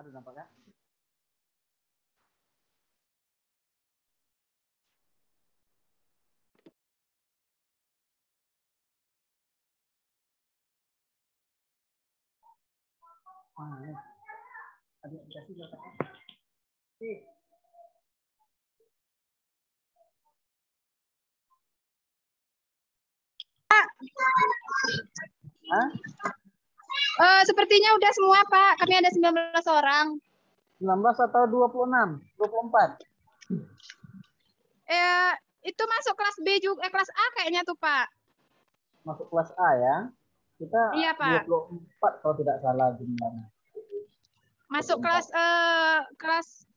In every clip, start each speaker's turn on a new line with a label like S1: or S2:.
S1: Ada nampaknya? Ada aplikasi nampaknya?
S2: Sepertinya udah semua, Pak. Kami ada 19 orang.
S1: 19 atau 26? 24?
S2: Itu masuk kelas B juga, kelas A kayaknya tuh, Pak.
S1: Masuk kelas A ya. Kita
S2: Iya, Pak.
S1: 24 kalau tidak salah jumlahnya.
S2: Masuk kelas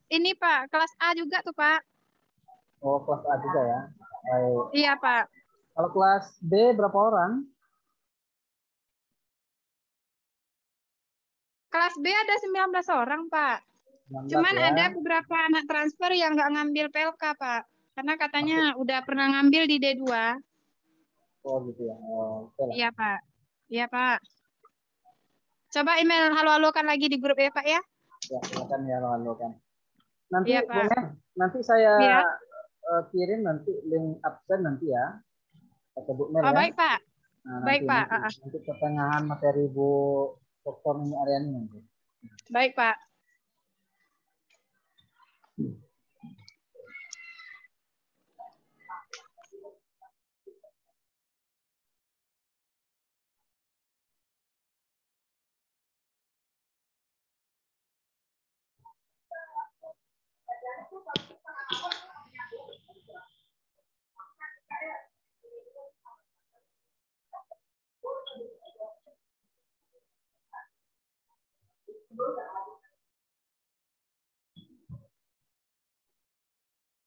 S2: ini, Pak. Kelas A juga tuh, Pak.
S1: Oh, kelas A juga ya. Baik.
S2: Iya, Pak.
S1: Kalau kelas B berapa orang?
S2: Kelas B ada 19 orang, Pak.
S1: 19
S2: Cuman
S1: ya.
S2: ada beberapa anak transfer yang nggak ngambil PLK, Pak. Karena katanya udah pernah ngambil di D2.
S1: Oh gitu ya. Oh, oke lah.
S2: Iya, Pak. Iya, Pak. Coba email halo-halokan lagi di grup ya, Pak ya.
S1: Ya, silakan ya halo-halokan. Nanti
S2: Iya,
S1: Bu
S2: Pak.
S1: Mel, nanti saya
S2: Iya.
S1: kirim nanti link absen nanti ya. Atau Bu Mel
S2: Oh,
S1: ya.
S2: baik, Pak.
S1: Nah,
S2: Baik,
S1: nanti
S2: Pak.
S1: nanti pertengahan materi Bu Dr. Nini Aryani nanti.
S2: Baik, Pak.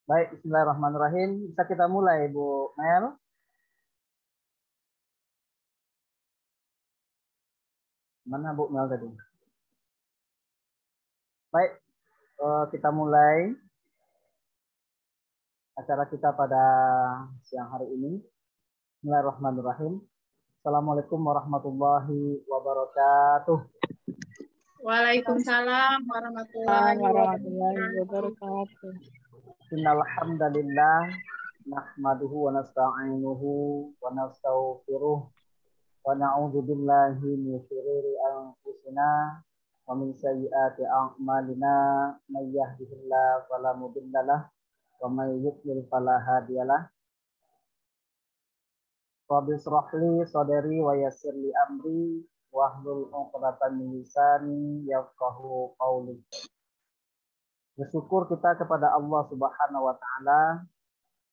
S1: Baik, bismillahirrahmanirrahim. Bisa kita mulai, Bu Mel? Mana Bu Mel tadi? Baik, kita mulai acara kita pada siang hari ini. Bismillahirrahmanirrahim. Assalamualaikum warahmatullahi wabarakatuh.
S2: Waalaikumsalam warahmatullahi wabarakatuh.
S1: Innal hamdalillah nahmaduhu wa nasta'inuhu wa nastaghfiruh wa na'udzu billahi min shururi anfusina wa min sayyiati a'malina may yahdihillahu fala mudhillalah wa may yudlil fala hadiyalah. Rabbi shrah li sadri wa yassir li amri wahlul 'uqdatam min lisani yafqahu qawli. Bersyukur kita kepada Allah Subhanahu wa taala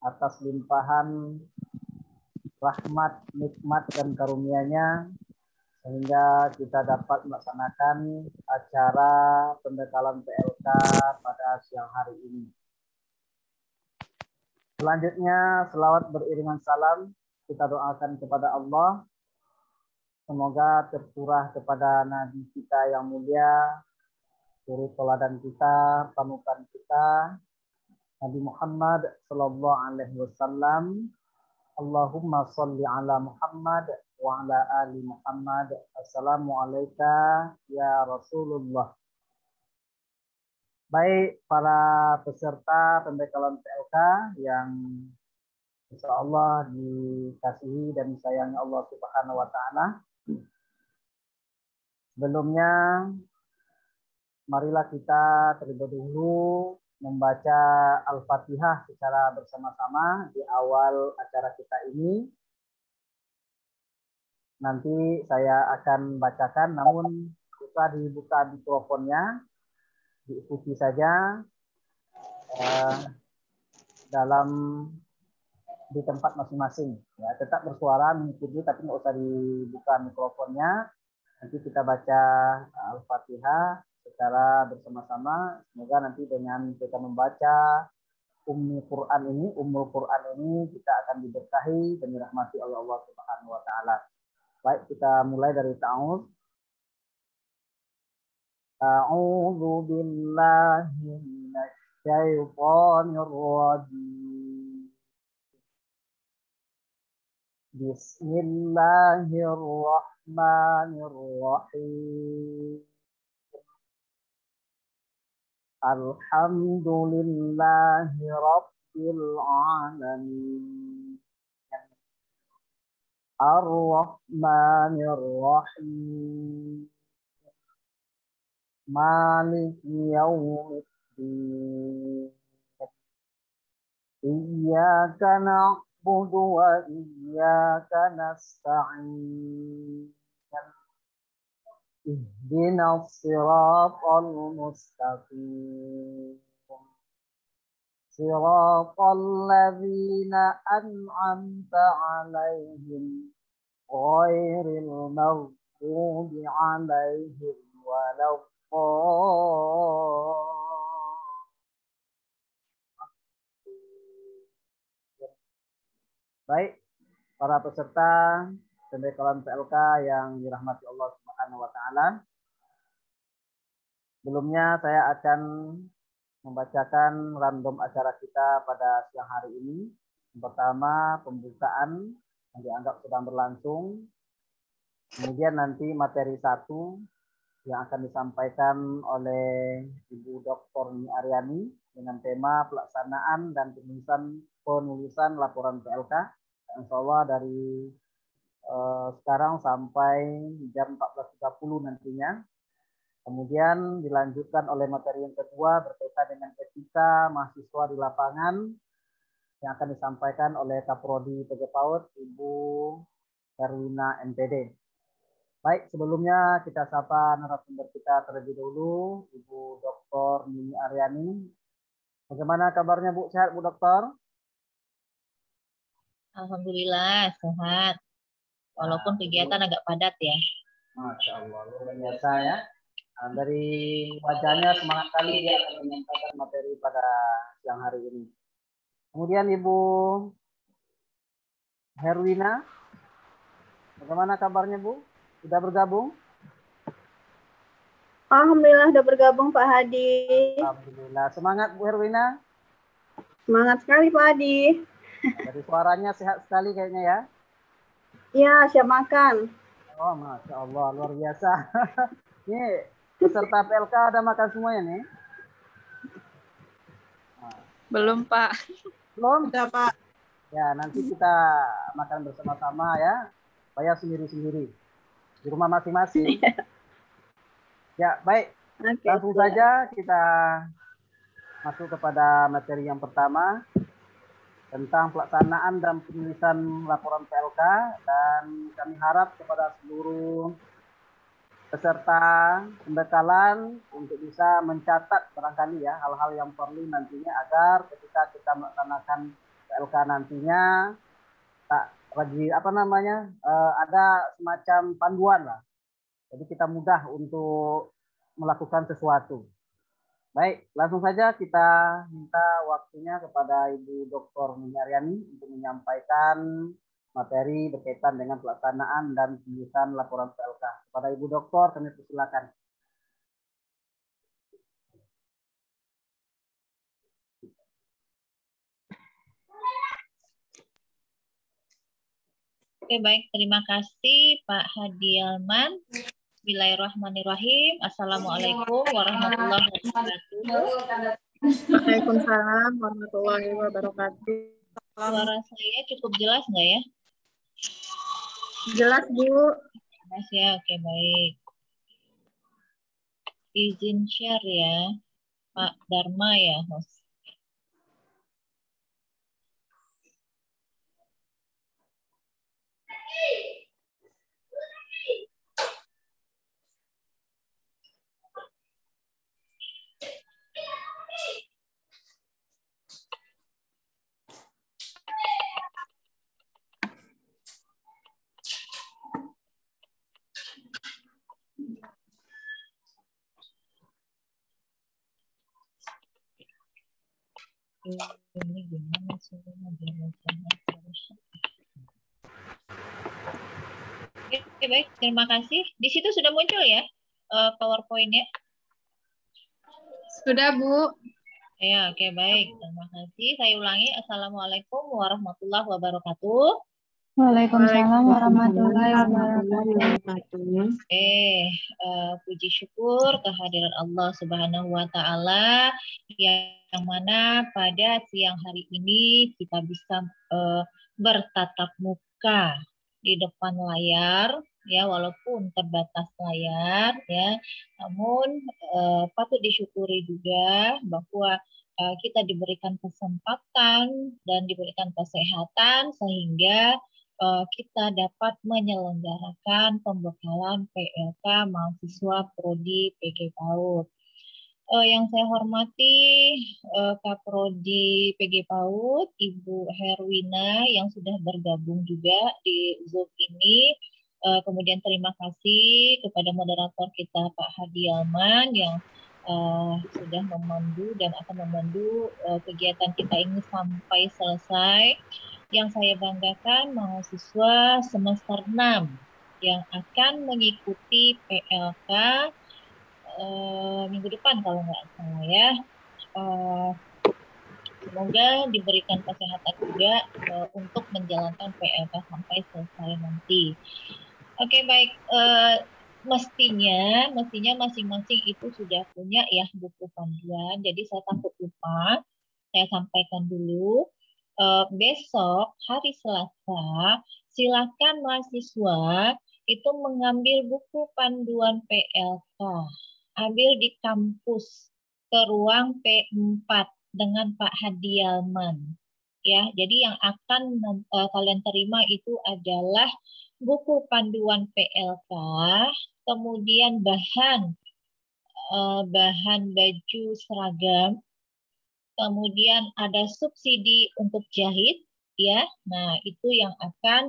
S1: atas limpahan rahmat, nikmat dan karunia-Nya sehingga kita dapat melaksanakan acara pendekalan PLK pada siang hari ini. Selanjutnya selawat beriringan salam kita doakan kepada Allah, semoga tercurah kepada Nabi kita yang mulia, suri teladan kita, panutan kita, Nabi Muhammad sallallahu alaihi wasallam. Allahumma sholli ala Muhammad wa ala ali Muhammad. Assalamualaikum ya Rasulullah. Baik para peserta pembekalan PLK yang insya Allah dikasihi dan disayangi Allah Subhanahu wa taala. Sebelumnya marilah kita terlebih dahulu membaca Al-Fatihah secara bersama-sama di awal acara kita ini. Nanti saya akan bacakan, namun kita dibuka mikrofonnya, diikuti saja dalam di tempat masing-masing. Ya, tetap bersuara mengikuti, tapi nggak usah dibuka mikrofonnya. Nanti kita baca Al-Fatihah secara bersama-sama. Semoga nanti dengan kita membaca Ummul Quran ini kita akan diberkahi dan dirahmati oleh Allah Subhanahu wa taala. Baik, kita mulai dari ta'awudz. A'udzu billahi minasy syaithanir rajim. Bismillahirrahmanirrahim. Alhamdulillahi Rabbil Alamin. Ar-Rahmanir Rahim. Maliki Yaumiddin. Iyyaka na'budu wa iyyaka nasta'in. Ihdinas siratal mustaqim. Siratal ladzina an'amta 'alaihim ghairil maghdubi 'alaihim waladdallin. Baik, para peserta pembekalan PLK yang dirahmati Allah Subhanahu wa taala. Sebelumnya saya akan membacakan random acara kita pada siang hari ini. Yang pertama, pembukaan yang dianggap sedang berlangsung. Kemudian nanti materi 1 yang akan disampaikan oleh Ibu Dr. Nini Aryani dengan tema pelaksanaan dan penulisan laporan PLK. Insya Allah dari sekarang sampai jam 14.30 nantinya. Kemudian dilanjutkan oleh materi yang kedua berkaitan dengan etika mahasiswa di lapangan yang akan disampaikan oleh Kaprodi PG PAUD, Ibu Herwina MPD. Baik, sebelumnya kita sapa narasumber kita terlebih dulu, Ibu Dr. Nini Aryani. Bagaimana kabarnya Bu? Sehat Bu Dokter?
S3: Alhamdulillah sehat. Walaupun kegiatan agak padat ya.
S1: Masya Allah, luar biasa ya. Nah, dari wajahnya semangat kali dia akan menyampaikan materi pada siang hari ini. Kemudian Ibu Herwina, bagaimana kabarnya Bu? Sudah bergabung?
S4: Alhamdulillah sudah bergabung Pak Hadi.
S1: Alhamdulillah. Semangat Bu Herwina?
S4: Semangat sekali Pak Hadi.
S1: Dari suaranya sehat sekali kayaknya ya?
S4: Iya, siap makan.
S1: Oh, Masya Allah, luar biasa. Ini peserta PLK ada makan semuanya nih?
S2: Belum, Pak.
S1: Belum?
S4: Sudah Pak.
S1: Ya, nanti kita makan bersama-sama ya. Bayar sendiri-sendiri. Di rumah masing-masing. Ya, baik.
S4: Oke,
S1: Langsung saja kita masuk kepada materi yang pertama. Tentang pelaksanaan dan penulisan laporan PLK, dan kami harap kepada seluruh peserta pembekalan untuk bisa mencatat barangkali ya hal-hal yang perlu nantinya agar ketika kita melaksanakan PLK nantinya tak lagi ada semacam panduan lah. Jadi kita mudah untuk melakukan sesuatu. Baik, langsung saja kita minta waktunya kepada Ibu Dr. Nini Aryani untuk menyampaikan materi berkaitan dengan pelaksanaan dan penulisan laporan PLK. Kepada Ibu Dr. kami persilakan.
S3: Oke, baik. Terima kasih Pak Hadi Alman. Bismillahirrahmanirrahim. Assalamualaikum warahmatullahi wabarakatuh.
S4: Waalaikumsalam warahmatullahi wabarakatuh.
S3: Suara saya cukup jelas nggak ya?
S4: Jelas Bu.
S3: Jelas ya, oke baik. Izin share ya, Pak Dharma ya, host. Ini gimana sih? Oke, baik. Terima kasih. Di situ sudah muncul ya PowerPoint-nya?
S2: Sudah, Bu.
S3: Ya, oke baik. Terima kasih. Saya ulangi. Assalamualaikum warahmatullahi wabarakatuh.
S2: Waalaikumsalam warahmatullahi
S4: warahmatullahi
S2: wabarakatuh.
S4: wabarakatuh.
S3: Puji syukur kehadiran Allah Subhanahu wa Ta'ala yang mana pada siang hari ini kita bisa bertatap muka di depan layar, ya, walaupun terbatas layar, ya, namun patut disyukuri juga bahwa kita diberikan kesempatan dan diberikan kesehatan sehingga kita dapat menyelenggarakan pembekalan PLK mahasiswa Prodi PG PAUD. Yang saya hormati Kaprodi PG PAUD, Ibu Herwina yang sudah bergabung juga di Zoom ini. Kemudian terima kasih kepada moderator kita Pak Hadi Alman yang sudah memandu dan akan memandu kegiatan kita ini sampai selesai. Yang saya banggakan mahasiswa semester 6 yang akan mengikuti PLK minggu depan kalau nggak salah ya. Semoga diberikan kesehatan juga untuk menjalankan PLK sampai selesai nanti. Oke, baik. Mestinya masing-masing itu sudah punya ya buku panduan. Jadi saya takut lupa. Saya sampaikan dulu. Besok hari Selasa, silakan mahasiswa itu mengambil buku panduan PLK. Ambil di kampus ke ruang P4 dengan Pak Hadi Alman. Ya, jadi yang akan kalian terima itu adalah buku panduan PLK, kemudian bahan baju seragam, kemudian ada subsidi untuk jahit, ya. Nah, itu yang akan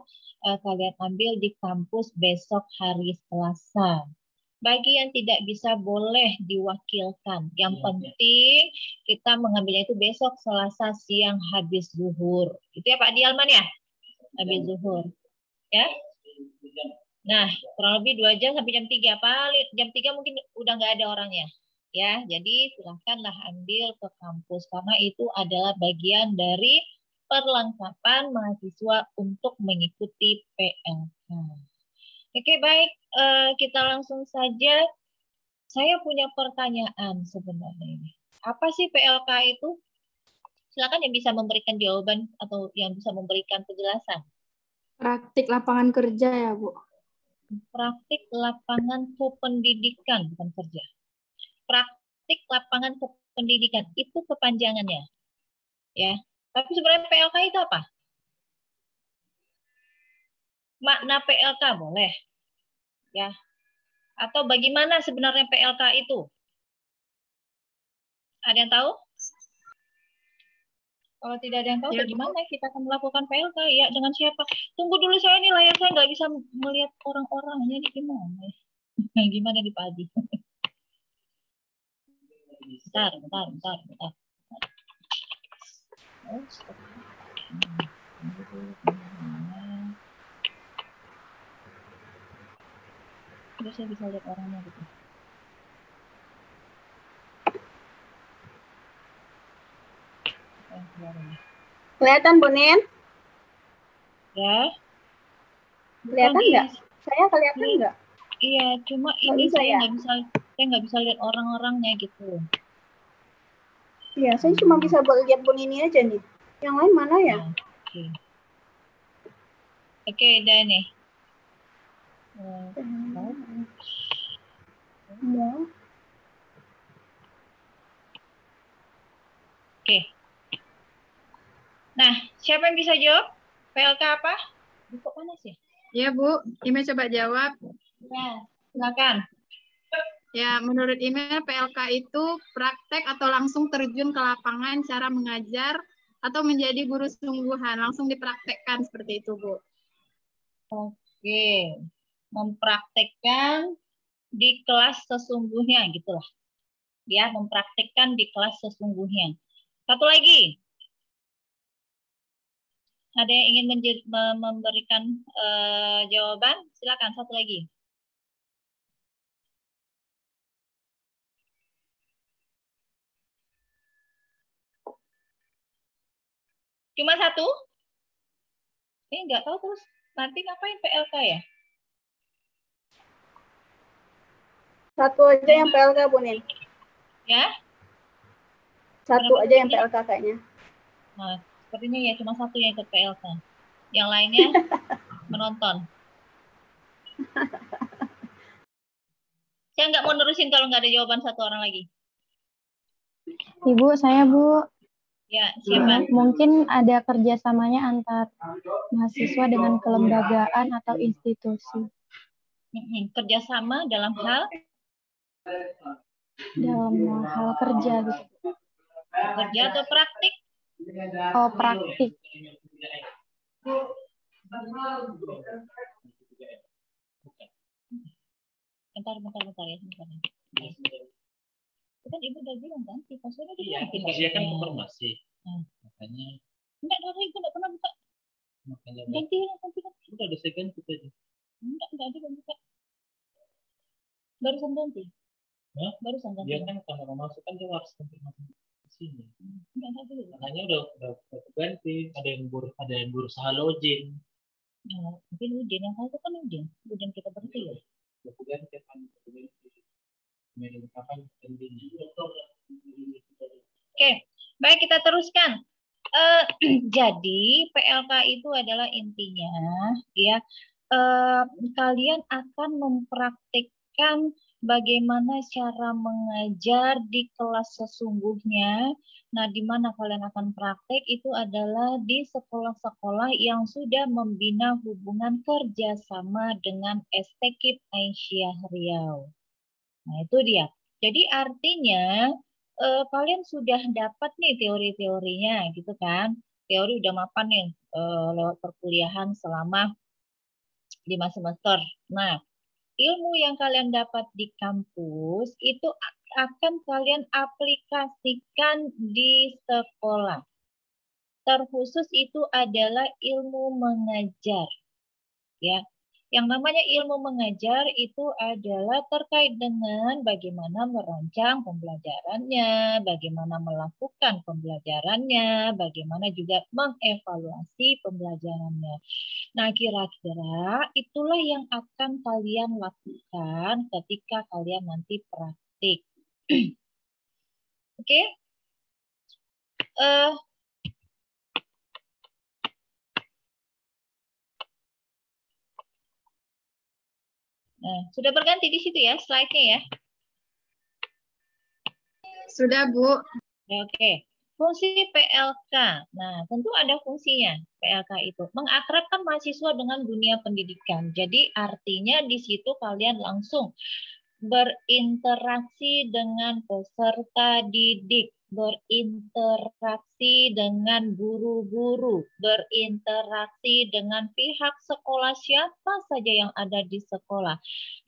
S3: kalian ambil di kampus besok hari Selasa. Bagi yang tidak bisa boleh diwakilkan. Yang penting kita mengambilnya itu besok Selasa siang habis zuhur. Itu ya Pak Dialman ya? Habis zuhur. Ya. Nah, kurang lebih 2 jam sampai jam 3. Paling jam 3 mungkin udah nggak ada orangnya. Ya, jadi silahkanlah ambil ke kampus karena itu adalah bagian dari perlengkapan mahasiswa untuk mengikuti PLK. Oke, baik, kita langsung saja. Saya punya pertanyaan sebenarnya ini. Apa sih PLK itu? Silakan yang bisa memberikan jawaban atau yang bisa memberikan penjelasan.
S5: Praktik lapangan kerja ya, Bu.
S3: Praktik lapangan kependidikan, bukan kerja. Praktik lapangan kependidikan itu kepanjangannya, ya. Tapi sebenarnya PLK itu apa? Makna PLK boleh, ya. Atau bagaimana sebenarnya PLK itu? Ada yang tahu? Kalau tidak ada yang tahu,
S5: Ya,
S3: bagaimana kita akan melakukan PLK? Ya, dengan siapa? Tunggu dulu, saya ini layar saya nggak bisa melihat orang-orangnya ini gimana? Gimana di Pak Adi? Bentar. Terus saya bisa lihat orangnya gitu.
S4: Kelihatan, Bu Nin?
S3: Ya.
S4: Kelihatan nggak? Saya kelihatan nggak?
S3: Iya, cuma
S4: Nggak
S3: ini
S4: bisa ya?
S3: saya nggak bisa lihat orang-orangnya gitu.
S4: Iya, saya cuma bisa lihat Bu Nini aja nih. Yang lain mana ya?
S3: Oke, udah nih.
S4: Ya.
S3: Oke. Nah, siapa yang bisa jawab? PLK apa? Kok panas ya?
S2: Ya, Bu. Ime coba jawab.
S3: Ya, silakan.
S2: Ya, menurut Ime PLK itu praktek atau langsung terjun ke lapangan cara mengajar atau menjadi guru sungguhan. Langsung dipraktekkan seperti itu, Bu.
S3: Oke. Mempraktekkan di kelas sesungguhnya, gitulah. Ya, mempraktekkan di kelas sesungguhnya. Satu lagi. Ada yang ingin memberikan jawaban? Silakan, satu lagi. Cuma satu? Nggak tahu terus nanti ngapain PLK ya?
S4: Satu aja yang PLK, Bu Nin.
S3: Ya?
S4: Satu aja yang PLK kayaknya.
S3: Nah, sepertinya ya cuma satu yang ikut PLK. Yang lainnya menonton. Saya nggak mau nerusin kalau nggak ada jawaban satu orang lagi.
S5: Ibu, saya Bu.
S3: Ya, siapa?
S5: Mungkin ada kerjasamanya antar mahasiswa dengan kelembagaan atau institusi.
S3: Kerjasama dalam hal
S5: kerja gitu.
S3: Kerja atau praktik?
S5: Oh, praktik.
S3: Bentar ya, sebentar. Kan Ibu udah bilang kan, si passwordnya
S6: iya, dia kan informasi. Makanya
S3: enggak, Ibu enggak pernah buka.
S6: Makanya
S3: ganti.
S6: Udah ada second kita aja.
S3: Enggak ada buka. Barusan ganti.
S6: Hah?
S3: Barusan ganti.
S6: Dia kan kalau mau masuk kan dia harus konfirmasi di sini.
S3: Enggak dulu.
S6: Makanya udah ganti. Ada yang berusaha login.
S3: Nah, mungkin Udin yang tahu kan Udin kita berarti ya.
S6: Kemudian kita akan
S3: Oke, baik kita teruskan. Jadi PLK itu adalah intinya ya kalian akan mempraktikkan bagaimana cara mengajar di kelas sesungguhnya. Nah, di mana kalian akan praktek itu adalah di sekolah-sekolah yang sudah membina hubungan kerjasama dengan STKIP Aisyah Riau. Nah, itu dia. Jadi artinya kalian sudah dapat nih teori-teorinya gitu kan. Teori udah mapan nih lewat perkuliahan selama 5 semester. Nah, ilmu yang kalian dapat di kampus itu akan kalian aplikasikan di sekolah. Terkhusus itu adalah ilmu mengajar. Ya. Yang namanya ilmu mengajar itu adalah terkait dengan bagaimana merancang pembelajarannya, bagaimana melakukan pembelajarannya, bagaimana juga mengevaluasi pembelajarannya. Nah, kira-kira itulah yang akan kalian lakukan ketika kalian nanti praktik. Oke? Nah, sudah berganti di situ ya slide-nya ya?
S2: Sudah, Bu.
S3: Oke. Fungsi PLK. Nah, tentu ada fungsinya PLK itu. Mengakrabkan mahasiswa dengan dunia pendidikan. Jadi artinya di situ kalian langsung berinteraksi dengan peserta didik, berinteraksi dengan guru-guru, berinteraksi dengan pihak sekolah siapa saja yang ada di sekolah.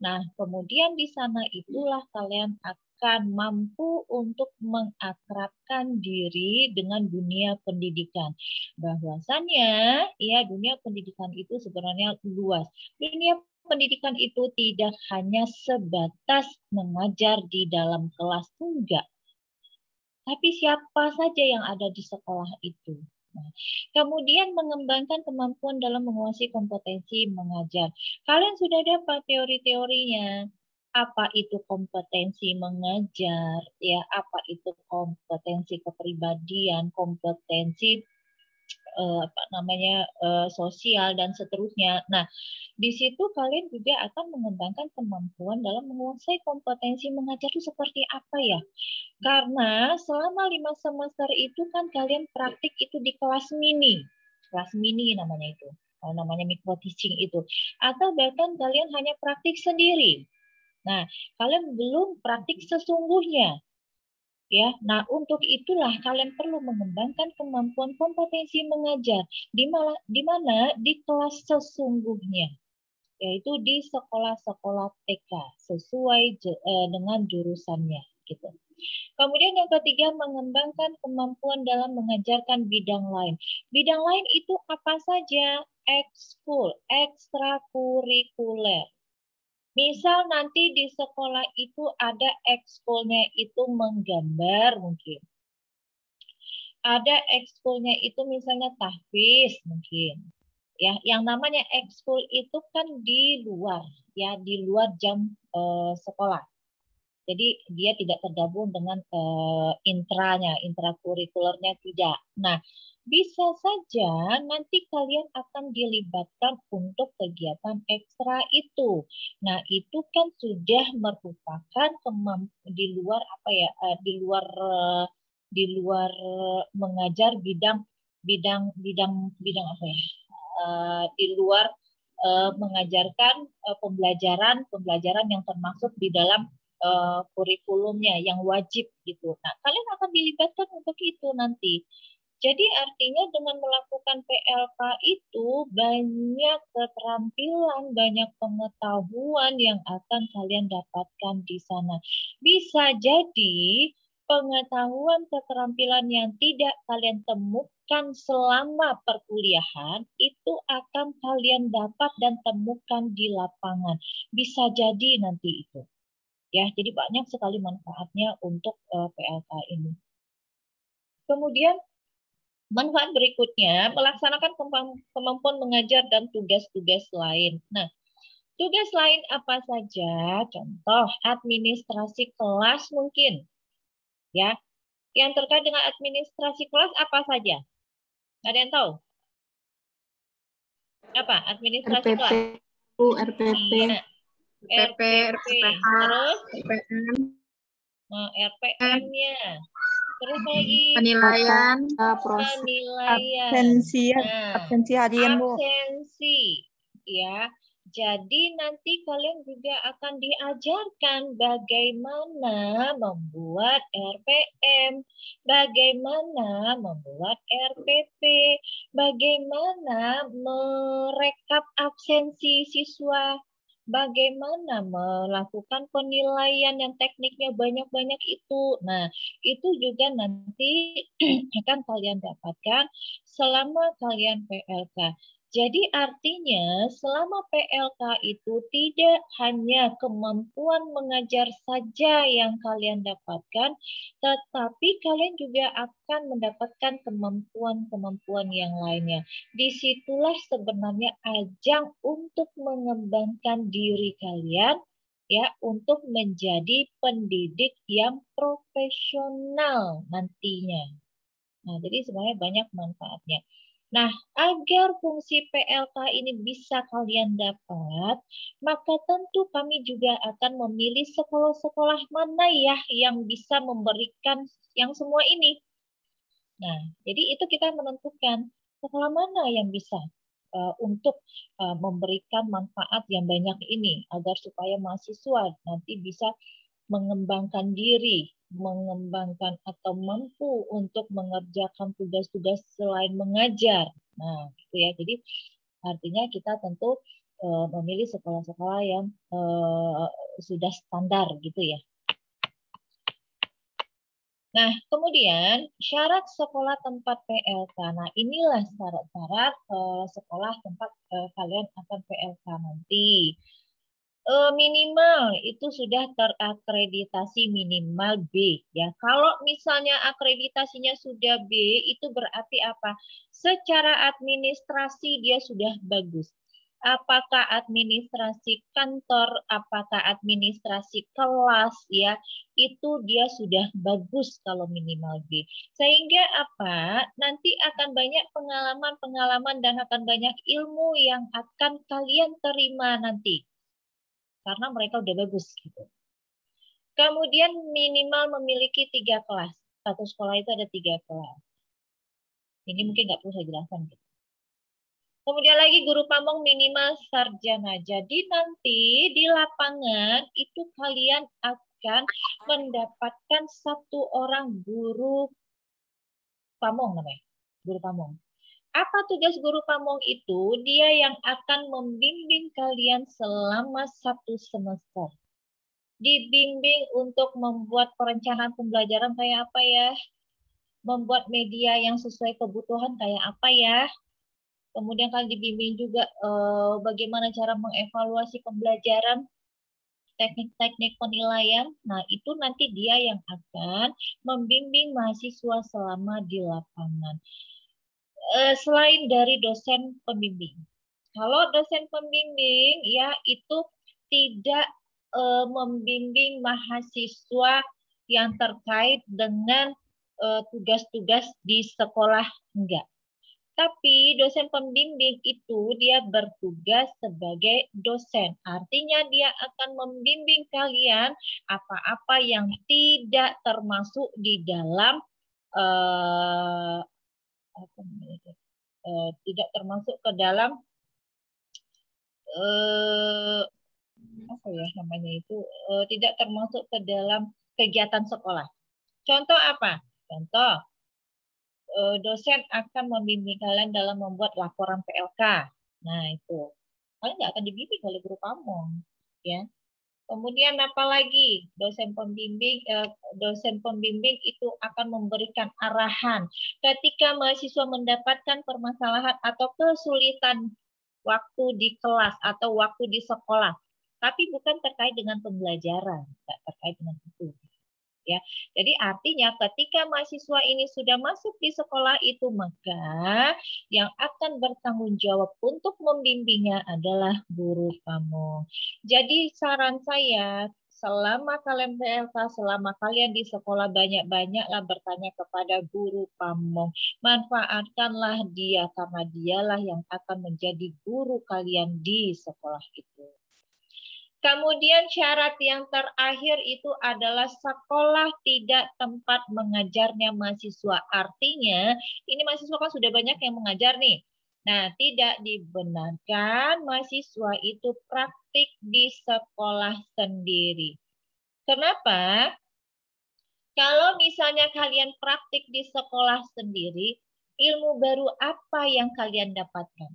S3: Nah, kemudian di sana itulah kalian akan mampu untuk mengakrabkan diri dengan dunia pendidikan. Bahwasannya, ya dunia pendidikan itu sebenarnya luas. Dunia pendidikan itu tidak hanya sebatas mengajar di dalam kelas, enggak. Tapi siapa saja yang ada di sekolah itu. Nah, kemudian mengembangkan kemampuan dalam menguasai kompetensi mengajar. Kalian sudah dapat teori-teorinya. Apa itu kompetensi mengajar, ya, apa itu kompetensi kepribadian, kompetensi sosial dan seterusnya. Nah, di situ kalian juga akan mengembangkan kemampuan dalam menguasai kompetensi mengajar itu seperti apa ya? Karena selama 5 semester itu kan kalian praktik itu di kelas mini namanya itu, namanya micro teaching itu, atau bahkan kalian hanya praktik sendiri. Nah, kalian belum praktik sesungguhnya. Ya, nah untuk itulah kalian perlu mengembangkan kemampuan kompetensi mengajar di mana di kelas sesungguhnya, yaitu di sekolah-sekolah TK sesuai dengan jurusannya gitu. Kemudian yang ketiga, mengembangkan kemampuan dalam mengajarkan bidang lain. Bidang lain itu apa saja? Ekskul, ekstrakurikuler. Misal nanti di sekolah itu ada ekskulnya itu menggambar mungkin. Ada ekskulnya itu misalnya tahfiz mungkin. Ya, yang namanya ekskul itu kan di luar, ya, di luar jam sekolah. Jadi dia tidak tergabung dengan intranya, intrakurikulernya tidak. Nah, bisa saja nanti kalian akan dilibatkan untuk kegiatan ekstra itu. Nah, itu kan sudah merupakan di luar apa ya? Di luar mengajar bidang apa ya? Di luar mengajarkan pembelajaran yang termasuk di dalam kurikulumnya yang wajib gitu. Nah, kalian akan dilibatkan untuk itu nanti. Jadi artinya dengan melakukan PLK itu banyak keterampilan, banyak pengetahuan yang akan kalian dapatkan di sana. Bisa jadi pengetahuan keterampilan yang tidak kalian temukan selama perkuliahan itu akan kalian dapat dan temukan di lapangan. Bisa jadi nanti itu. Ya, jadi banyak sekali manfaatnya untuk PLK ini. Kemudian manfaat berikutnya melaksanakan kemampuan mengajar dan tugas-tugas lain. Nah, tugas lain apa saja? Contoh administrasi kelas mungkin. Ya, yang terkait dengan administrasi kelas apa saja? Ada yang tahu? Apa administrasi kelas?
S4: RPP.
S3: Iya.
S2: RPP, RPH,
S3: Terus
S2: RPM,
S3: RPM-nya. Terus lagi
S2: penilaian,
S3: penilaian.
S7: Absensi harian, Bu.
S3: Absensi. Ya. Jadi nanti kalian juga akan diajarkan bagaimana membuat RPM, bagaimana membuat RPP, bagaimana merekap absensi siswa, bagaimana melakukan penilaian yang tekniknya banyak-banyak itu. Nah, itu juga nanti akan kalian dapatkan selama kalian PLK. Jadi artinya selama PLK itu tidak hanya kemampuan mengajar saja yang kalian dapatkan, tetapi kalian juga akan mendapatkan kemampuan-kemampuan yang lainnya. Disitulah sebenarnya ajang untuk mengembangkan diri kalian ya untuk menjadi pendidik yang profesional nantinya. Nah, jadi sebenarnya banyak manfaatnya. Nah, agar fungsi PLK ini bisa kalian dapat, maka tentu kami juga akan memilih sekolah-sekolah mana ya yang bisa memberikan yang semua ini. Nah, jadi itu kita menentukan sekolah mana yang bisa untuk memberikan manfaat yang banyak ini, agar supaya mahasiswa nanti bisa mengembangkan diri, mengembangkan atau mampu untuk mengerjakan tugas-tugas selain mengajar. Nah, gitu ya. Jadi artinya kita tentu memilih sekolah-sekolah yang sudah standar gitu ya. Nah, kemudian syarat sekolah tempat PLK. Nah, inilah syarat-syarat sekolah tempat kalian akan PLK nanti. Minimal itu sudah terakreditasi minimal B ya. Kalau misalnya akreditasinya sudah B, itu berarti apa? Secara administrasi dia sudah bagus. Apakah administrasi kantor, apakah administrasi kelas ya, itu dia sudah bagus kalau minimal B. Sehingga apa? Nanti akan banyak pengalaman-pengalaman dan akan banyak ilmu yang akan kalian terima nanti. Karena mereka udah bagus gitu. Kemudian minimal memiliki 3 kelas. Satu sekolah itu ada 3 kelas. Ini mungkin nggak perlu saya jelaskan. Gitu. Kemudian lagi guru pamong minimal sarjana. Jadi nanti di lapangan itu kalian akan mendapatkan 1 orang guru pamong namanya. Guru pamong. Apa tugas guru pamong itu? Dia yang akan membimbing kalian selama 1 semester. Dibimbing untuk membuat perencanaan pembelajaran kayak apa ya? Membuat media yang sesuai kebutuhan kayak apa ya? Kemudian kalian dibimbing juga bagaimana cara mengevaluasi pembelajaran, teknik-teknik penilaian. Nah, itu nanti dia yang akan membimbing mahasiswa selama di lapangan. Selain dari dosen pembimbing. Kalau dosen pembimbing ya itu tidak membimbing mahasiswa yang terkait dengan tugas-tugas di sekolah, enggak. Tapi dosen pembimbing itu dia bertugas sebagai dosen. Artinya dia akan membimbing kalian apa-apa yang tidak termasuk di dalam tidak termasuk ke dalam apa ya namanya itu tidak termasuk ke dalam kegiatan sekolah. Contoh apa? Contoh dosen akan membimbing kalian dalam membuat laporan PLK. Nah itu kalian nggak akan dibimbing oleh guru kamu, ya. Kemudian apalagi dosen pembimbing itu akan memberikan arahan ketika mahasiswa mendapatkan permasalahan atau kesulitan waktu di kelas atau waktu di sekolah, tapi bukan terkait dengan pembelajaran, tidak terkait dengan itu. Ya, jadi artinya ketika mahasiswa ini sudah masuk di sekolah itu, maka yang akan bertanggung jawab untuk membimbingnya adalah guru kamu. Jadi saran saya, selama kalian PLK, selama kalian di sekolah, banyak-banyaklah bertanya kepada guru kamu. Manfaatkanlah dia karena dialah yang akan menjadi guru kalian di sekolah itu. Kemudian syarat yang terakhir itu adalah sekolah tidak tempat mengajarnya mahasiswa. Artinya ini mahasiswa kan sudah banyak yang mengajar nih. Nah, tidak dibenarkan mahasiswa itu praktik di sekolah sendiri. Kenapa? Kalau misalnya kalian praktik di sekolah sendiri, ilmu baru apa yang kalian dapatkan?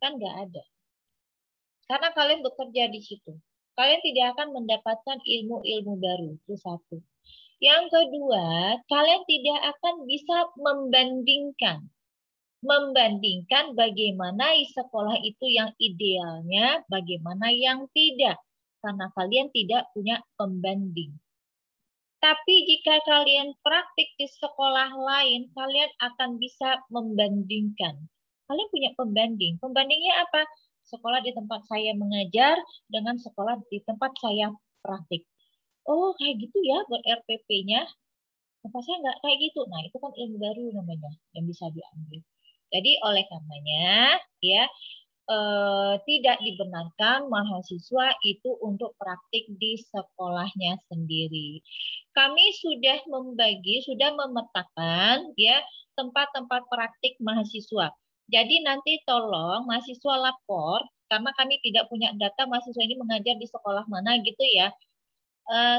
S3: Kan nggak ada. Karena kalian bekerja di situ. Kalian tidak akan mendapatkan ilmu-ilmu baru. Itu satu. Yang kedua, kalian tidak akan bisa membandingkan. Membandingkan bagaimana sekolah itu yang idealnya, bagaimana yang tidak. Karena kalian tidak punya pembanding. Tapi jika kalian praktik di sekolah lain, kalian akan bisa membandingkan. Kalian punya pembanding. Pembandingnya apa? Sekolah di tempat saya mengajar dengan sekolah di tempat saya praktik. Oh, kayak gitu ya buat RPP-nya. Tempat saya nggak kayak gitu. Nah, itu kan ilmu baru namanya yang bisa diambil. Jadi oleh karenanya, ya tidak dibenarkan mahasiswa itu untuk praktik di sekolahnya sendiri. Kami sudah memetakan ya tempat-tempat praktik mahasiswa. Jadi nanti tolong mahasiswa lapor, karena kami tidak punya data mahasiswa ini mengajar di sekolah mana gitu ya.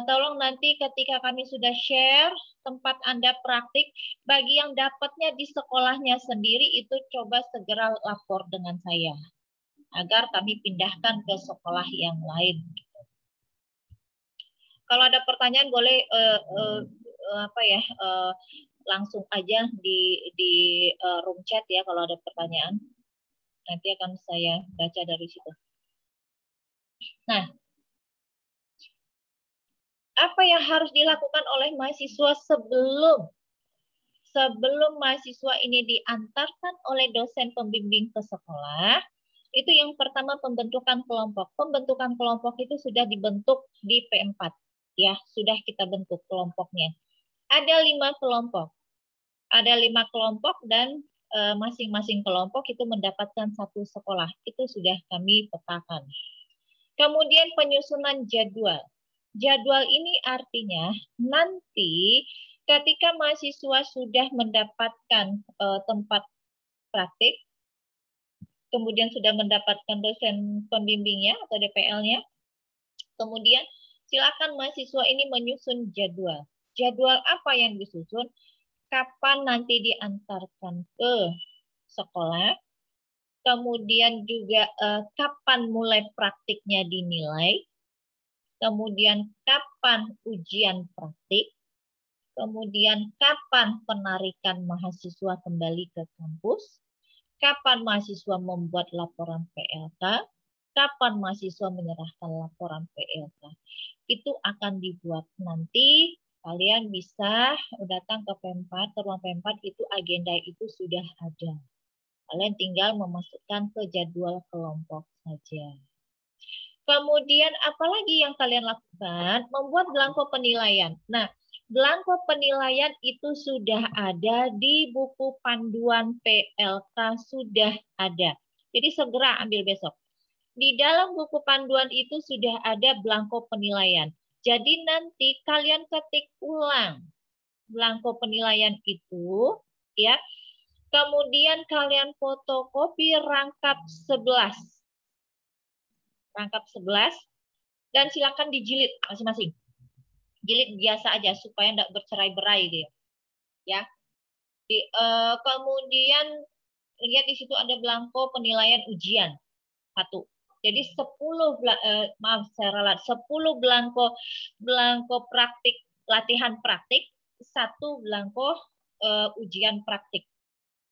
S3: Tolong nanti ketika kami sudah share tempat Anda praktik, bagi yang dapatnya di sekolahnya sendiri itu coba segera lapor dengan saya, agar kami pindahkan ke sekolah yang lain. Kalau ada pertanyaan boleh langsung aja di room chat ya kalau ada pertanyaan. Nanti akan saya baca dari situ. Nah, apa yang harus dilakukan oleh mahasiswa sebelum mahasiswa ini diantarkan oleh dosen pembimbing ke sekolah? Itu yang pertama pembentukan kelompok. Pembentukan kelompok itu sudah dibentuk di P4. Ya, sudah kita bentuk kelompoknya. Ada 5 kelompok. Ada 5 kelompok dan masing-masing kelompok itu mendapatkan satu sekolah. Itu sudah kami petakan. Kemudian penyusunan jadwal. Jadwal ini artinya nanti ketika mahasiswa sudah mendapatkan tempat praktik, kemudian sudah mendapatkan dosen pembimbingnya atau DPL-nya, kemudian silakan mahasiswa ini menyusun jadwal. Jadwal apa yang disusun? Kapan nanti diantarkan ke sekolah, kemudian juga kapan mulai praktiknya dinilai, kemudian kapan ujian praktik, kemudian kapan penarikan mahasiswa kembali ke kampus, kapan mahasiswa membuat laporan PLK, kapan mahasiswa menyerahkan laporan PLK. Itu akan dibuat nanti. Kalian bisa datang ke P4, ke ruang P4, itu agenda itu sudah ada. Kalian tinggal memasukkan ke jadwal kelompok saja. Kemudian apalagi yang kalian lakukan? Membuat belangko penilaian. Nah, belangko penilaian itu sudah ada di buku panduan PLK, sudah ada. Jadi segera ambil besok. Di dalam buku panduan itu sudah ada belangko penilaian. Jadi nanti kalian ketik ulang belangko penilaian itu, ya. Kemudian kalian fotokopi rangkap 11. Rangkap 11 dan silakan dijilid masing-masing. Jilid biasa aja supaya tidak bercerai-berai dia. Ya. Kemudian lihat di situ ada belangko penilaian ujian. 1. Jadi 10 belangko praktik, latihan praktik, 1 belangko ujian praktik.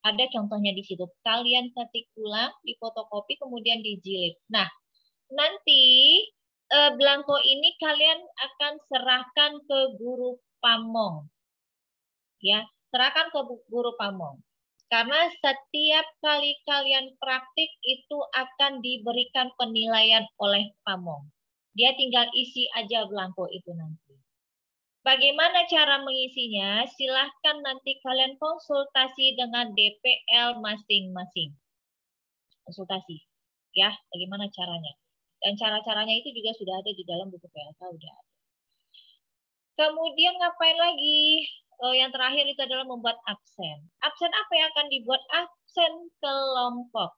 S3: Ada contohnya di situ. Kalian ketik ulang, difotokopi, kemudian dijilid. Nah, nanti belangko ini kalian akan serahkan ke guru pamong. Ya, serahkan ke guru pamong. Karena setiap kali kalian praktik itu akan diberikan penilaian oleh pamong. Dia tinggal isi aja belangko itu nanti. Bagaimana cara mengisinya? Silahkan nanti kalian konsultasi dengan DPL masing-masing. Konsultasi. Ya, bagaimana caranya. Dan cara-caranya itu juga sudah ada di dalam buku PLK, udah ada. Kemudian ngapain lagi? Yang terakhir itu adalah membuat absen. Absen apa yang akan dibuat? Absen kelompok.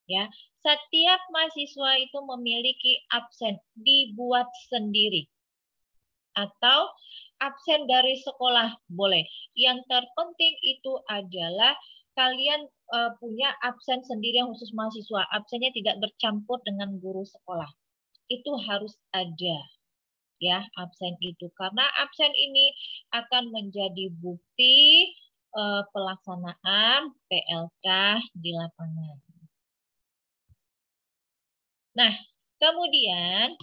S3: Ya, setiap mahasiswa itu memiliki absen dibuat sendiri. Atau absen dari sekolah boleh. Yang terpenting itu adalah kalian punya absen sendiri yang khusus mahasiswa. Absennya tidak bercampur dengan guru sekolah. Itu harus ada. Ya, absen itu. Karena absen ini akan menjadi bukti pelaksanaan PLK di lapangan. Nah, kemudian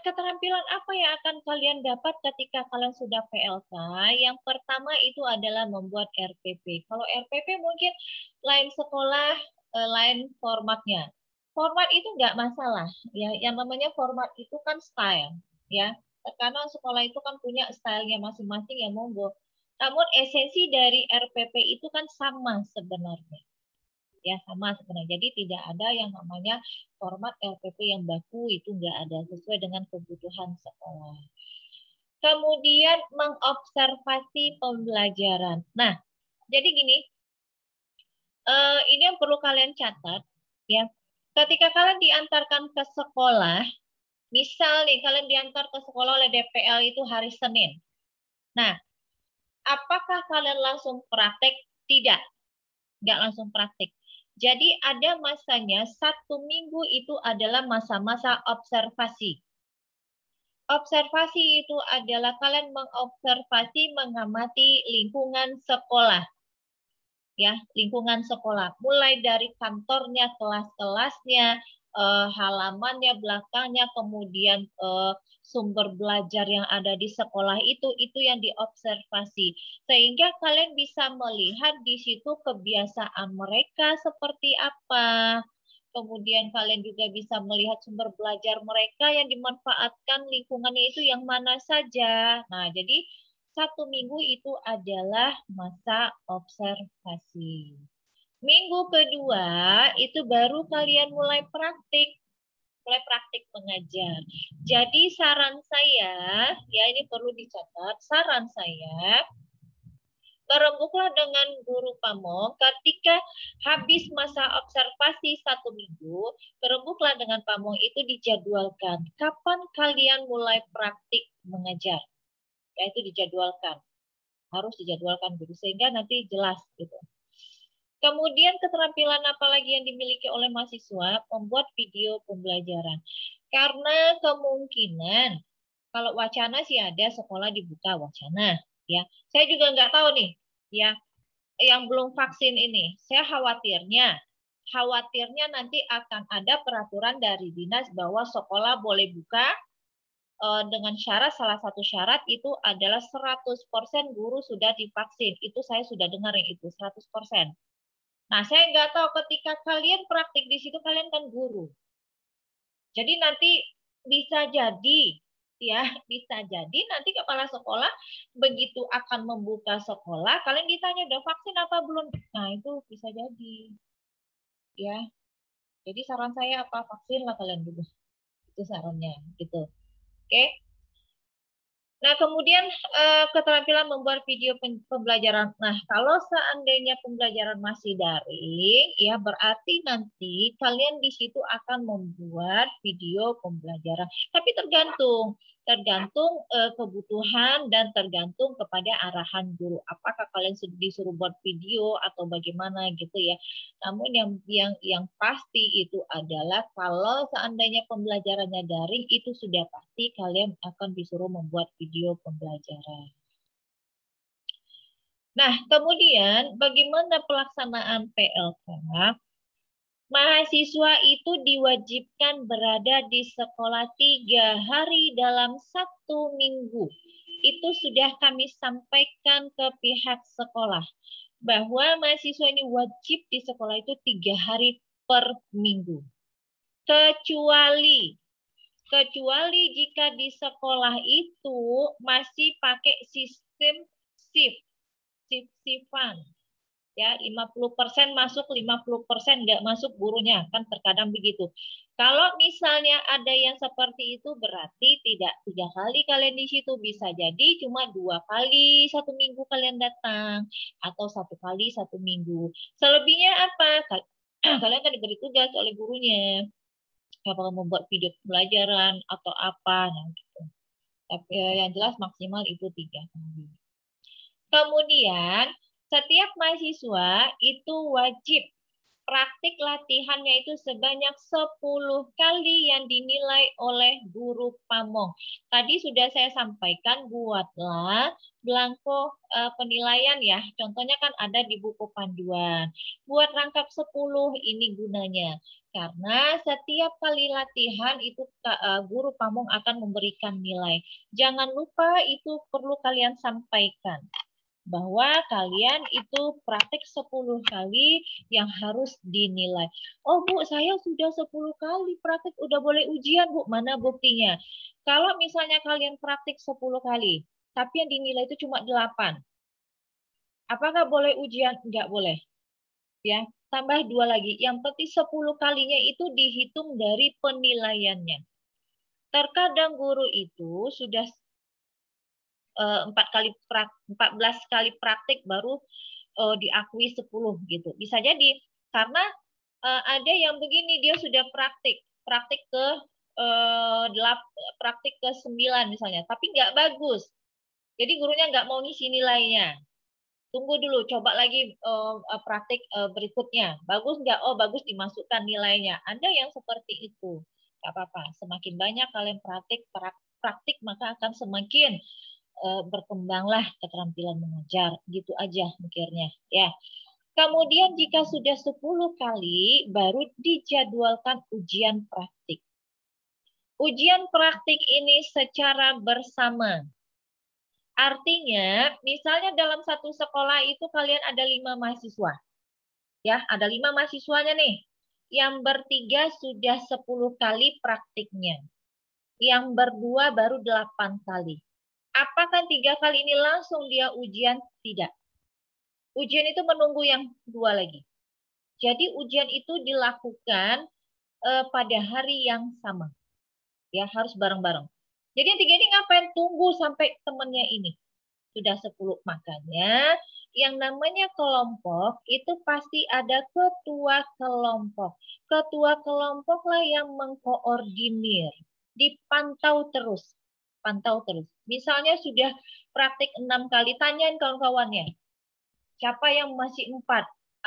S3: keterampilan apa yang akan kalian dapat ketika kalian sudah PLK? Yang pertama itu adalah membuat RPP. Kalau RPP mungkin lain sekolah, lain formatnya. Format itu nggak masalah, ya. Yang namanya format itu kan style, ya. Karena sekolah itu kan punya stylenya masing-masing, ya monggo. Namun esensi dari RPP itu kan sama sebenarnya. Ya, sama sebenarnya. Jadi tidak ada yang namanya format RPP yang baku, itu nggak ada, sesuai dengan kebutuhan sekolah. Kemudian mengobservasi pembelajaran. Nah, jadi gini, ini yang perlu kalian catat, ya. Ketika kalian diantarkan ke sekolah, misal nih kalian diantar ke sekolah oleh DPL itu hari Senin. Nah, apakah kalian langsung praktek? Tidak, nggak langsung praktek. Jadi ada masanya 1 minggu itu adalah masa-masa observasi. Observasi itu adalah kalian mengobservasi, mengamati lingkungan sekolah. Ya, lingkungan sekolah. Mulai dari kantornya, kelas-kelasnya, halamannya, belakangnya, kemudian sumber belajar yang ada di sekolah itu yang diobservasi. Sehingga kalian bisa melihat di situ kebiasaan mereka seperti apa. Kemudian kalian juga bisa melihat sumber belajar mereka yang dimanfaatkan lingkungannya itu yang mana saja. Nah, jadi 1 minggu itu adalah masa observasi. Minggu kedua itu baru kalian mulai praktik mengajar. Jadi saran saya, ya ini perlu dicatat, saran saya, berembuklah dengan guru pamong ketika habis masa observasi 1 minggu, berembuklah dengan pamong itu dijadwalkan. Kapan kalian mulai praktik mengajar? Ya, itu dijadwalkan. Harus dijadwalkan dulu sehingga nanti jelas gitu. Kemudian keterampilan apa lagi yang dimiliki oleh mahasiswa? Membuat video pembelajaran. Karena kemungkinan kalau wacana sih ada, sekolah dibuka wacana, ya. Saya juga nggak tahu nih, ya, yang belum vaksin ini. Saya khawatirnya nanti akan ada peraturan dari dinas bahwa sekolah boleh buka dengan syarat, salah satu syarat itu adalah 100% guru sudah divaksin. Itu saya sudah dengar yang itu 100%. Nah, saya nggak tahu ketika kalian praktik di situ kalian kan guru. Jadi nanti bisa jadi ya, bisa jadi nanti kepala sekolah begitu akan membuka sekolah, kalian ditanya udah vaksin apa belum? Nah, itu bisa jadi. Ya. Jadi saran saya apa? Vaksin lah kalian dulu. Itu sarannya gitu. Oke. Nah, kemudian keterampilan membuat video pembelajaran. Nah, kalau seandainya pembelajaran masih daring, ya berarti nanti kalian di situ akan membuat video pembelajaran. Tapi tergantung kebutuhan dan tergantung kepada arahan guru. Apakah kalian disuruh buat video atau bagaimana gitu ya. Namun yang pasti itu adalah kalau seandainya pembelajarannya daring itu sudah pasti kalian akan disuruh membuat video pembelajaran. Nah, kemudian bagaimana pelaksanaan PLK? Mahasiswa itu diwajibkan berada di sekolah 3 hari dalam 1 minggu. Itu sudah kami sampaikan ke pihak sekolah. Bahwa mahasiswa ini wajib di sekolah itu 3 hari per minggu. Kecuali jika di sekolah itu masih pakai sistem shift-shiftan. Ya, 50% masuk, 50% nggak masuk gurunya, kan terkadang begitu. Kalau misalnya ada yang seperti itu berarti tidak 3 kali kalian di situ, bisa jadi cuma 2 kali 1 minggu kalian datang atau 1 kali 1 minggu. Selebihnya apa? Kalian kan diberi tugas oleh gurunya. Apakah membuat video pembelajaran atau apa, nah gitu. Tapi yang jelas maksimal itu 3 kali. Kemudian setiap mahasiswa itu wajib praktik latihannya itu sebanyak 10 kali yang dinilai oleh guru pamong. Tadi sudah saya sampaikan, buatlah belangko penilaian ya. Contohnya kan ada di buku panduan. Buat rangkap 10 ini gunanya. Karena setiap kali latihan itu guru pamong akan memberikan nilai. Jangan lupa itu perlu kalian sampaikan. Bahwa kalian itu praktek 10 kali yang harus dinilai. Oh Bu, saya sudah 10 kali praktek, udah boleh ujian Bu, mana buktinya? Kalau misalnya kalian praktek 10 kali, tapi yang dinilai itu cuma 8. Apakah boleh ujian? Enggak boleh. Ya, tambah 2 lagi. Yang penting 10 kalinya itu dihitung dari penilaiannya. Terkadang guru itu sudah 14 kali praktik baru diakui 10 gitu. Bisa jadi karena ada yang begini, dia sudah praktik ke 9 misalnya, tapi nggak bagus. Jadi gurunya nggak mau ngisi nilainya. Tunggu dulu, coba lagi praktik berikutnya. Bagus nggak? Oh bagus, dimasukkan nilainya. Ada yang seperti itu. Nggak apa-apa. Semakin banyak kalian praktik maka akan semakin berkembanglah keterampilan mengajar, gitu aja mikirnya ya. Kemudian jika sudah 10 kali baru dijadwalkan ujian praktik. Ujian praktik ini secara bersama. Artinya, misalnya dalam satu sekolah itu kalian ada 5 mahasiswa. Ya, ada 5 mahasiswanya nih. Yang bertiga sudah 10 kali praktiknya. Yang berdua baru 8 kali. Apakah 3 kali ini langsung dia ujian? Tidak. Ujian itu menunggu yang 2 lagi. Jadi ujian itu dilakukan pada hari yang sama. Ya, harus bareng-bareng. Jadi yang 3 ini ngapain? Tunggu sampai temannya ini. Sudah 10. Makanya yang namanya kelompok itu pasti ada ketua kelompok. Ketua kelompoklah yang mengkoordinir. Dipantau terus. Pantau terus. Misalnya sudah praktik 6 kali, tanyain kawan-kawannya. Siapa yang masih 4?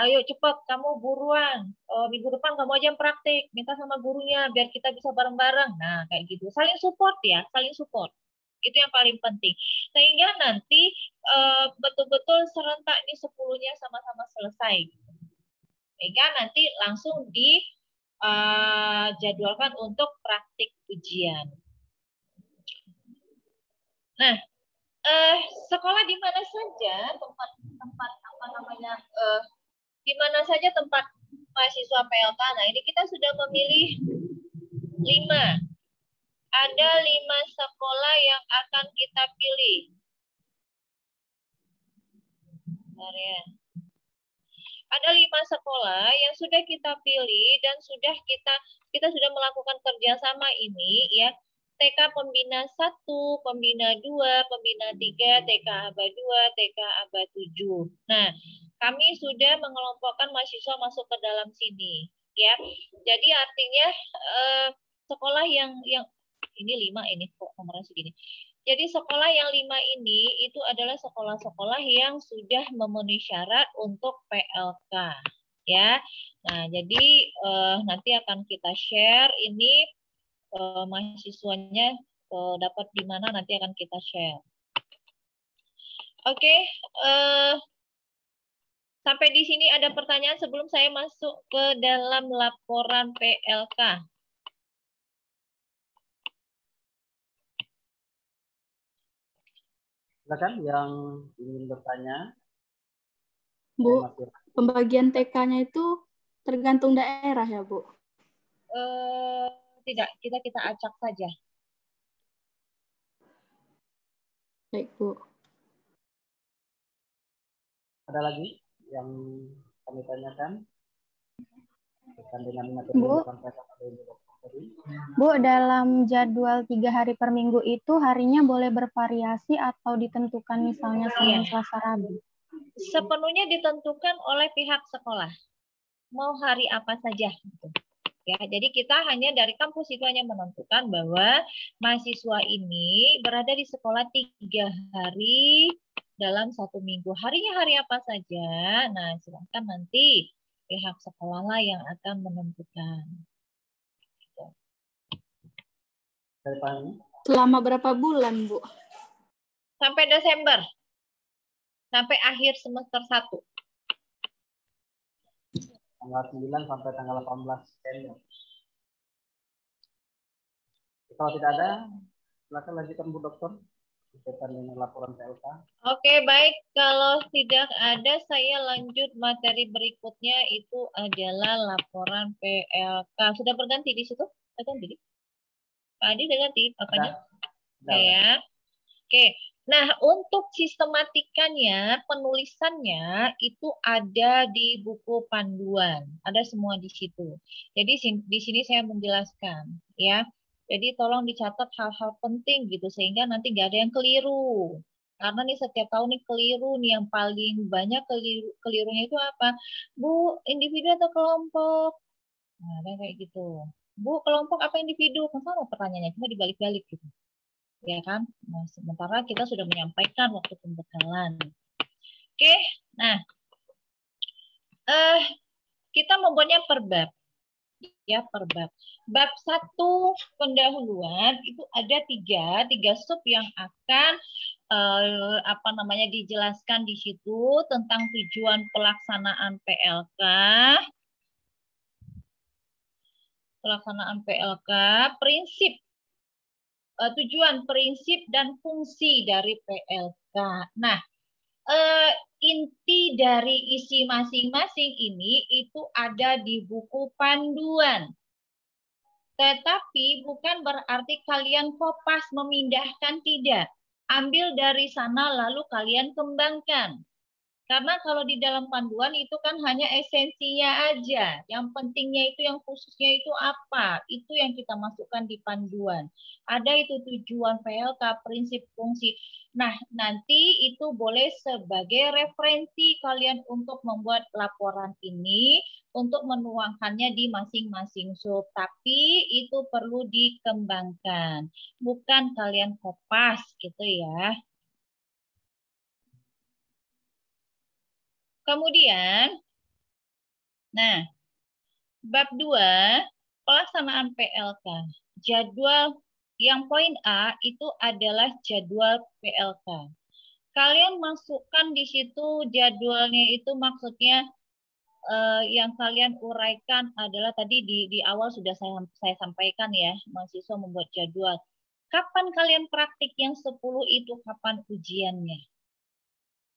S3: Ayo cepat, kamu buruan. Minggu depan kamu aja yang praktik. Minta sama gurunya biar kita bisa bareng-bareng. Nah, kayak gitu. Saling support ya, saling support. Itu yang paling penting. Sehingga nanti betul-betul serentak ini 10-nya sama-sama selesai. Sehingga nanti langsung dijadwalkan untuk praktik ujian. Nah, sekolah di mana saja tempat apa namanya di mana saja tempat mahasiswa PLK. Nah, ini kita sudah memilih 5. Ada 5 sekolah yang akan kita pilih. Bentar ya. Ada 5 sekolah yang sudah kita pilih dan sudah kita sudah melakukan kerjasama ini ya. TK Pembina 1, Pembina 2, Pembina 3, TK Aba 2, TK Aba 7. Nah, kami sudah mengelompokkan mahasiswa masuk ke dalam sini ya. Jadi artinya sekolah yang ini 5 ini kok nomornya segini. Jadi sekolah yang 5 ini itu adalah sekolah-sekolah yang sudah memenuhi syarat untuk PLK ya. Nah, jadi nanti akan kita share ini mahasiswanya dapat di mana nanti akan kita share. Oke, sampai di sini ada pertanyaan sebelum saya masuk ke dalam laporan PLK.
S1: Silakan yang ingin bertanya.
S4: Bu, pembagian TK-nya itu tergantung daerah ya, Bu?
S3: Tidak, kita acak saja.
S4: Baik, Bu.
S1: Ada lagi yang kami tanyakan?
S5: Bu, dalam jadwal 3 hari per minggu itu harinya boleh bervariasi atau ditentukan misalnya Senin, Selasa, Rabu?
S3: Sepenuhnya ditentukan oleh pihak sekolah. Mau hari apa saja. Gitu. Ya, jadi kita hanya dari kampus itu hanya menentukan bahwa mahasiswa ini berada di sekolah 3 hari dalam 1 minggu. Harinya hari apa saja? Nah, silakan nanti pihak sekolah lah yang akan menentukan. Gitu.
S4: Selama berapa bulan, Bu?
S3: Sampai Desember. Sampai akhir semester 1.
S1: Tanggal 9 sampai tanggal 18 Desember. Kalau tidak ada, silakan lanjutkan Bu Dokter berkaitan dengan laporan PLK. Oke, baik. Kalau tidak ada, saya lanjut materi berikutnya itu adalah laporan PLK. Sudah berganti di situ? Sudah ganti? Pak Adi sudah ganti apanya? Oke ya. Oke. Nah, untuk sistematikanya, penulisannya itu ada di buku panduan. Ada semua di situ. Jadi di sini saya menjelaskan ya. Jadi tolong dicatat hal-hal penting gitu sehingga nanti nggak ada yang keliru. Karena nih setiap tahun nih keliru nih yang paling banyak kelirunya itu apa? Bu, individu atau kelompok? Nah, ada kayak gitu. Bu, kelompok apa individu? Kan sama pertanyaannya, cuma dibalik-balik gitu. Ya kan? Nah, sementara kita sudah menyampaikan waktu pembekalan. Oke, nah kita membuatnya per bab. Ya, per bab. Bab 1 pendahuluan itu ada tiga sub yang akan dijelaskan di situ tentang tujuan pelaksanaan PLK. Prinsip tujuan, prinsip, dan fungsi dari PLK. Nah, inti dari isi masing-masing ini itu ada di buku panduan. Tetapi bukan berarti kalian kopas memindahkan, tidak. Ambil dari sana lalu kalian kembangkan. Karena kalau di dalam panduan itu kan hanya esensinya aja. Yang pentingnya itu, yang khususnya itu apa? Itu yang kita masukkan di panduan. Ada itu tujuan PLK, prinsip, fungsi. Nah, nanti itu boleh sebagai referensi kalian untuk membuat laporan ini, untuk menuangkannya di masing-masing sub. Tapi itu perlu dikembangkan. Bukan kalian kopas gitu ya. Kemudian, nah, bab 2, pelaksanaan PLK. Jadwal yang poin A itu adalah jadwal PLK. Kalian masukkan di situ jadwalnya itu maksudnya yang kalian uraikan adalah tadi di awal sudah saya sampaikan ya, mahasiswa membuat jadwal.
S3: kapan kalian praktik yang 10 itu, kapan ujiannya.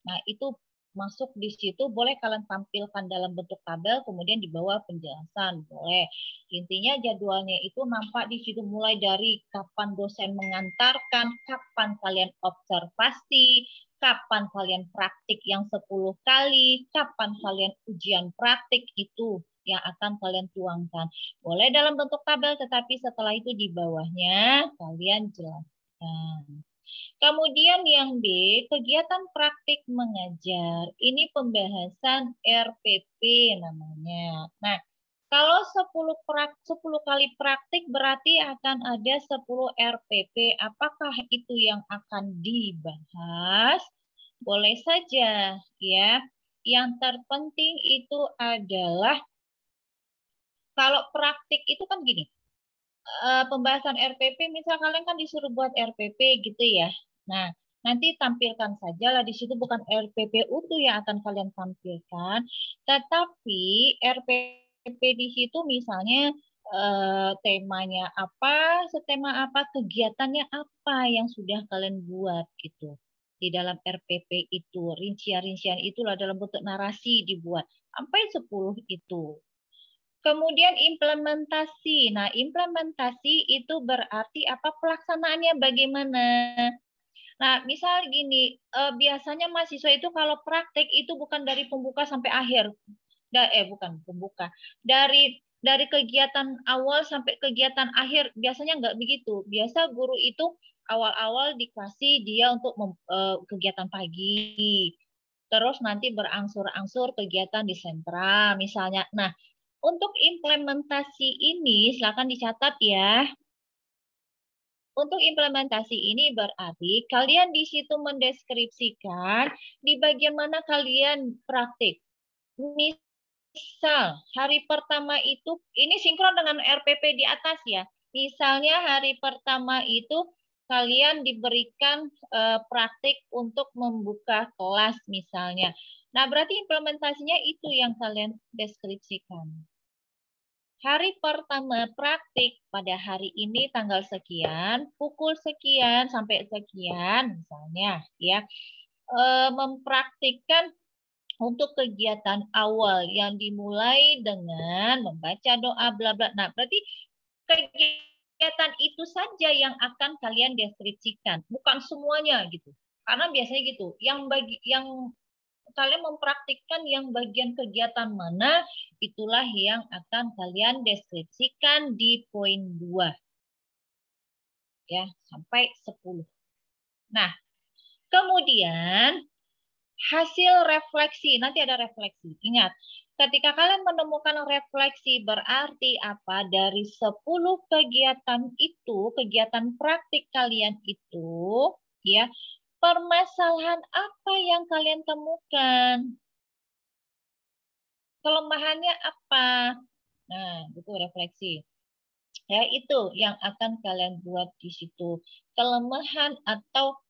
S3: Nah, itu masuk di situ, boleh kalian tampilkan dalam bentuk tabel, kemudian di bawah penjelasan, boleh. Intinya jadwalnya itu nampak di situ mulai dari kapan dosen mengantarkan, kapan kalian observasi, kapan kalian praktik yang 10 kali, kapan kalian ujian praktik itu yang akan kalian tuangkan. Boleh dalam bentuk tabel, tetapi setelah itu di bawahnya kalian jelaskan. Kemudian yang B, kegiatan praktik mengajar. Ini pembahasan RPP namanya. Nah, kalau 10 kali praktik berarti akan ada 10 RPP. Apakah itu yang akan dibahas? Boleh saja ya. Yang terpenting itu adalah kalau praktik itu kan gini. Pembahasan RPP, misal kalian kan disuruh buat RPP gitu ya. Nah, nanti tampilkan saja lah di situ, bukan RPP utuh yang akan kalian tampilkan, tetapi RPP di situ misalnya temanya apa, setema apa, kegiatannya apa yang sudah kalian buat gitu. Di dalam RPP itu, rincian-rincian itulah dalam bentuk narasi dibuat. Sampai 10 itu. Kemudian implementasi. Nah, implementasi itu berarti apa, pelaksanaannya bagaimana. Nah, misal gini, biasanya mahasiswa itu kalau praktek itu bukan dari pembuka sampai akhir. Bukan pembuka. Dari kegiatan awal sampai kegiatan akhir, biasanya nggak begitu. Biasa guru itu awal-awal dikasih dia untuk kegiatan pagi. Terus nanti berangsur-angsur kegiatan di sentra misalnya. Nah, untuk implementasi ini silakan dicatat ya. Untuk implementasi ini berarti kalian di situ mendeskripsikan di bagian mana kalian praktik. Misal hari pertama itu, ini sinkron dengan RPP di atas ya. Misalnya hari pertama itu kalian diberikan praktik untuk membuka kelas misalnya. Nah, berarti implementasinya itu yang kalian deskripsikan. Hari pertama praktik pada hari ini tanggal sekian, pukul sekian sampai sekian misalnya ya. Mempraktikkan untuk kegiatan awal yang dimulai dengan membaca doa bla bla. Nah, berarti kegiatan itu saja yang akan kalian deskripsikan, bukan semuanya gitu. Karena biasanya gitu, yang kalian mempraktikkan yang bagian kegiatan mana, itulah yang akan kalian deskripsikan di poin 2. Ya, sampai 10. Nah, kemudian hasil refleksi, nanti ada refleksi. Ingat, ketika kalian menemukan refleksi berarti apa? Dari 10 kegiatan itu, kegiatan praktik kalian itu, ya, permasalahan apa yang kalian temukan? Kelemahannya apa? Nah, itu refleksi. Ya, itu yang akan kalian buat di situ. Kelemahan atau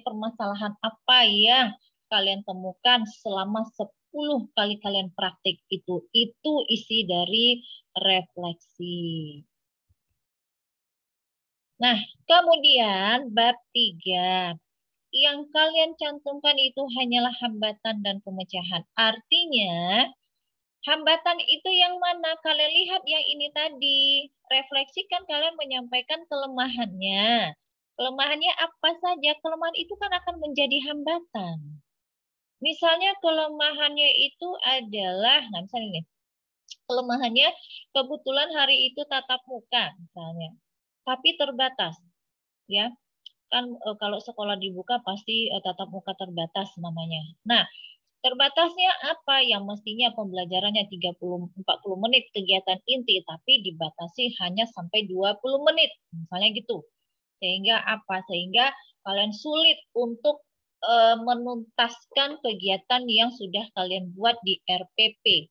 S3: permasalahan apa yang kalian temukan selama 10 kali kalian praktik itu. Itu isi dari refleksi. Nah, kemudian bab 3. Yang kalian cantumkan itu hanyalah hambatan dan pemecahan. Artinya, hambatan itu yang mana? Kalian lihat yang ini tadi. Refleksikan, kalian menyampaikan kelemahannya. Kelemahannya apa saja? Kelemahan itu kan akan menjadi hambatan. Misalnya kelemahannya itu adalah, nah misalnya ini, kelemahannya kebetulan hari itu tatap muka misalnya. Tapi terbatas, ya kan kalau sekolah dibuka pasti tatap muka terbatas namanya. Nah, terbatasnya apa? Yang mestinya pembelajarannya 30-40 menit kegiatan inti, tapi dibatasi hanya sampai 20 menit, misalnya gitu. Sehingga apa? Sehingga kalian sulit untuk menuntaskan kegiatan yang sudah kalian buat di RPP.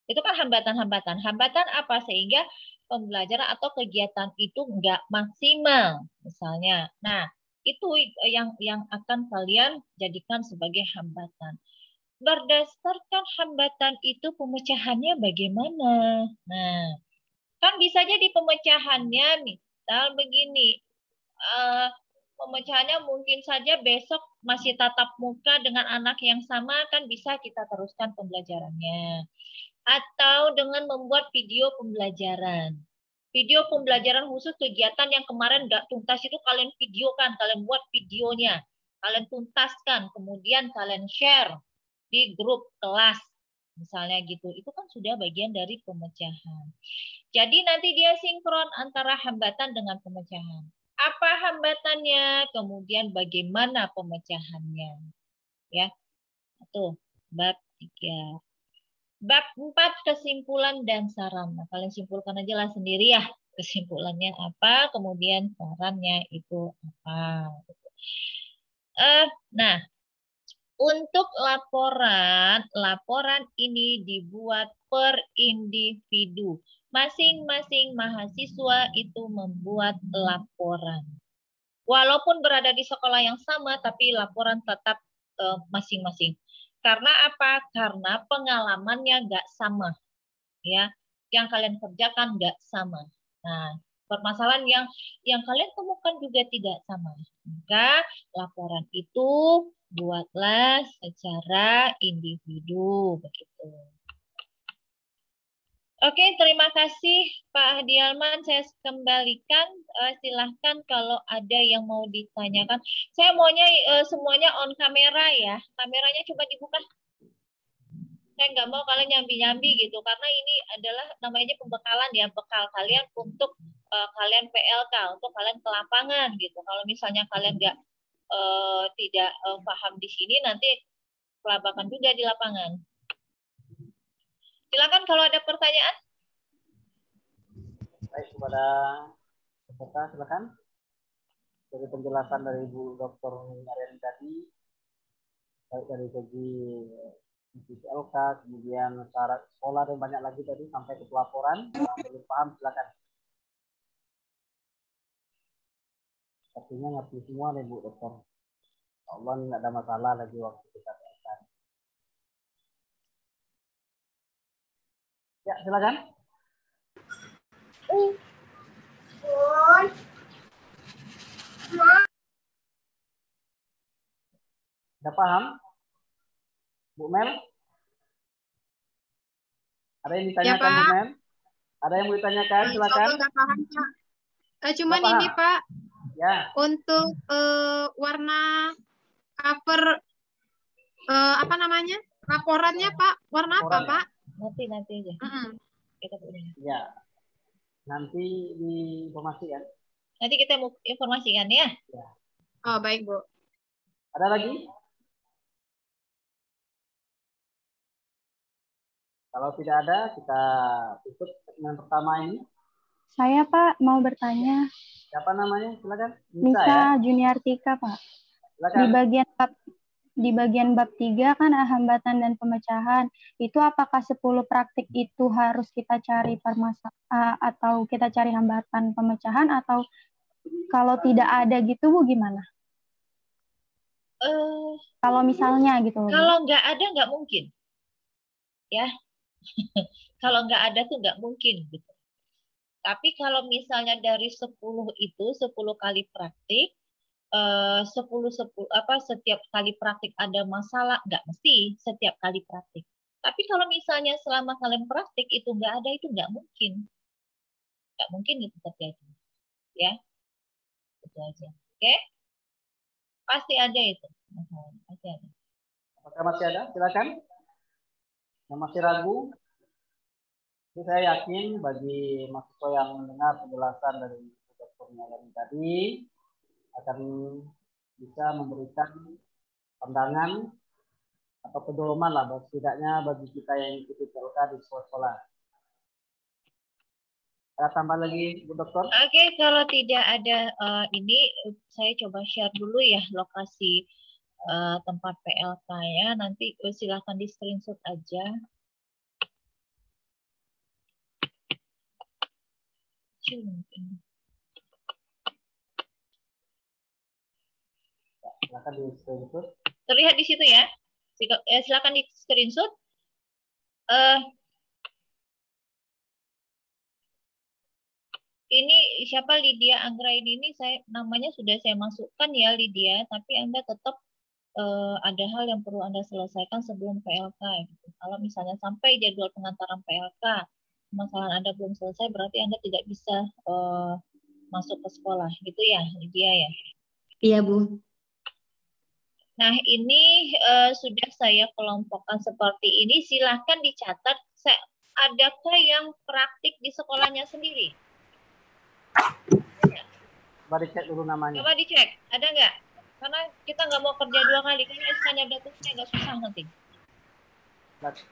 S3: Itu kan hambatan-hambatan. Hambatan apa? Sehingga pembelajaran atau kegiatan itu nggak maksimal misalnya. Nah, itu yang akan kalian jadikan sebagai hambatan. Berdasarkan hambatan itu pemecahannya bagaimana? Nah, kan bisa jadi pemecahannya nih. Misal begini, pemecahannya mungkin saja besok masih tatap muka dengan anak yang sama, kan bisa kita teruskan pembelajarannya. Atau dengan membuat video pembelajaran. Video pembelajaran khusus kegiatan yang kemarin nggak tuntas itu kalian videokan, kalian buat videonya, kalian tuntaskan, kemudian kalian share di grup kelas, misalnya gitu. Itu kan sudah bagian dari pemecahan. Jadi nanti dia sinkron antara hambatan dengan pemecahan. Apa hambatannya, kemudian bagaimana pemecahannya. Ya, itu bab 3. Bab 4, kesimpulan dan saran. Nah, kalian simpulkan aja lah sendiri ya. Kesimpulannya apa, kemudian sarannya itu apa. Nah, untuk laporan ini dibuat per individu. Masing-masing mahasiswa itu membuat laporan. Walaupun berada di sekolah yang sama, tapi laporan tetap masing-masing. Karena apa? Karena pengalamannya nggak sama, ya. Yang kalian kerjakan nggak sama. Nah, permasalahan yang kalian temukan juga tidak sama. Maka laporan itu buatlah secara individu, begitu. Oke, terima kasih Pak Hadialman. Saya kembalikan. Silahkan kalau ada yang mau ditanyakan. Saya maunya semuanya on kamera ya. Kameranya coba dibuka. Saya nggak mau kalian nyambi-nyambi gitu. Karena ini adalah namanya pembekalan ya. Bekal kalian untuk kalian PLK. Untuk kalian ke lapangan gitu. Kalau misalnya kalian nggak tidak paham di sini, nanti kelabakan juga di lapangan. Silakan kalau ada pertanyaan.
S1: Baik, kepada peserta silakan. Dari penjelasan dari Bu Dr. Mariani tadi, baik dari segi PLK, kemudian syarat sekolah dan banyak lagi tadi sampai ke pelaporan. Belum paham silakan. Artinya ngerti semua nih Bu Dokter. Allah nggak ada masalah lagi waktu kita PLK. Ya, silakan. Sudah paham? Bu Mel? Ada yang ditanyakan,
S2: Ya,
S1: Bu Mel? Ada yang mau ditanyakan? Silakan.
S2: Nggak paham, Pak. Cuman ini, Pak.
S1: Ya.
S2: Untuk warna cover, apa namanya? Laporannya, Pak. Warna apa, Pak?
S3: Nanti aja. Kita punya.
S1: Ya. Nanti diinformasikan.
S3: Nanti kita mau informasikan ya.
S1: Ya.
S2: Oh, baik, Bu.
S1: Ada lagi? Kalau tidak ada, kita tutup segmen pertama ini.
S5: Saya, Pak, mau bertanya.
S1: Siapa namanya? Silakan.
S5: Nisa
S1: ya?
S5: Juniartika, Pak.
S1: Silakan.
S5: Di bagian bab 3 kan hambatan dan pemecahan. Itu apakah 10 praktik itu harus kita cari atau kita cari hambatan pemecahan, atau kalau tidak ada gitu Bu gimana? Kalau misalnya gitu.
S3: Kalau nggak ada nggak mungkin. Ya. Kalau nggak ada tuh nggak mungkin gitu. Tapi kalau misalnya dari 10 itu 10 kali praktik, setiap kali praktik ada masalah, nggak mesti setiap kali praktik. Tapi kalau misalnya selama kalian praktik itu nggak ada, itu nggak mungkin itu terjadi, ya itu aja. Oke, pasti ada itu masalahnya, pasti ada.
S1: Apakah masih ada? Silakan. Yang masih ragu, jadi saya yakin bagi mahasiswa yang mendengar penjelasan dari Dr. Mariani tadi akan bisa memberikan pandangan atau pedoman lah, setidaknya bagi kita yang ikuti PLK di sekolah. Ada tambah lagi, Bu Dokter?
S3: Oke, kalau tidak ada ini, saya coba share dulu ya lokasi tempat PLK ya. Nanti silahkan di screenshot aja.
S1: Silakan di screenshot.
S3: Terlihat di situ ya. Silakan di screenshot. ini siapa Lydia Anggraini ini namanya sudah saya masukkan ya Lydia, tapi Anda tetap ada hal yang perlu Anda selesaikan sebelum PLK. Gitu. Kalau misalnya sampai jadwal pengantaran PLK, masalah Anda belum selesai, berarti Anda tidak bisa masuk ke sekolah, gitu ya Lydia ya?
S8: Iya Bu.
S3: Nah ini sudah saya kelompokkan seperti ini, silahkan dicatat, adakah yang praktik di sekolahnya sendiri?
S1: Coba dicek dulu namanya.
S3: Coba dicek, ada nggak? Karena kita nggak mau kerja 2 kali, karena SK-nya datusnya nggak susah nanti.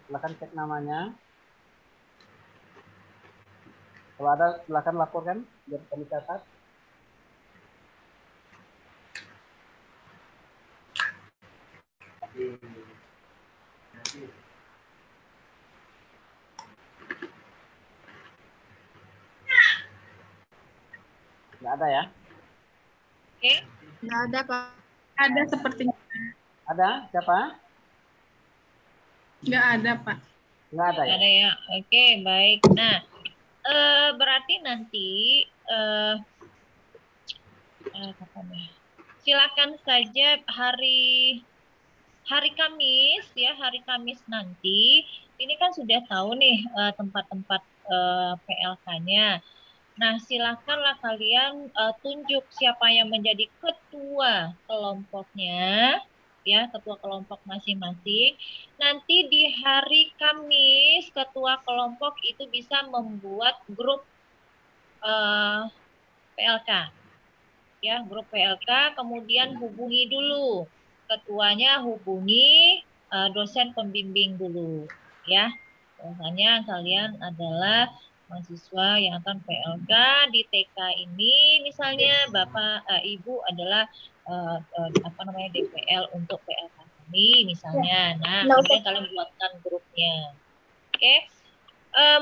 S1: Silakan cek namanya. Kalau ada, silakan laporkan biar kami catat. Nggak ada ya?
S3: Oke.
S2: Nggak ada Pak. Ada sepertinya.
S1: Ada? Siapa?
S2: Nggak ada Pak.
S1: Nggak ada ya?
S3: Ada ya. Oke, baik. Nah, berarti nanti silakan saja hari Kamis ya, hari Kamis nanti. Ini kan sudah tahu nih tempat-tempat PLK-nya. Nah, silakanlah kalian tunjuk siapa yang menjadi ketua kelompoknya, ya, ketua kelompok masing-masing. Nanti di hari Kamis, ketua kelompok itu bisa membuat grup PLK, ya, grup PLK. Kemudian hubungi dulu ketuanya, hubungi dosen pembimbing dulu, ya. Biasanya kalian adalah mahasiswa yang akan PLK di TK ini, misalnya Bapak Ibu adalah DPL untuk PLK ini misalnya. Nah, kemudian kalian buatkan grupnya. Oke.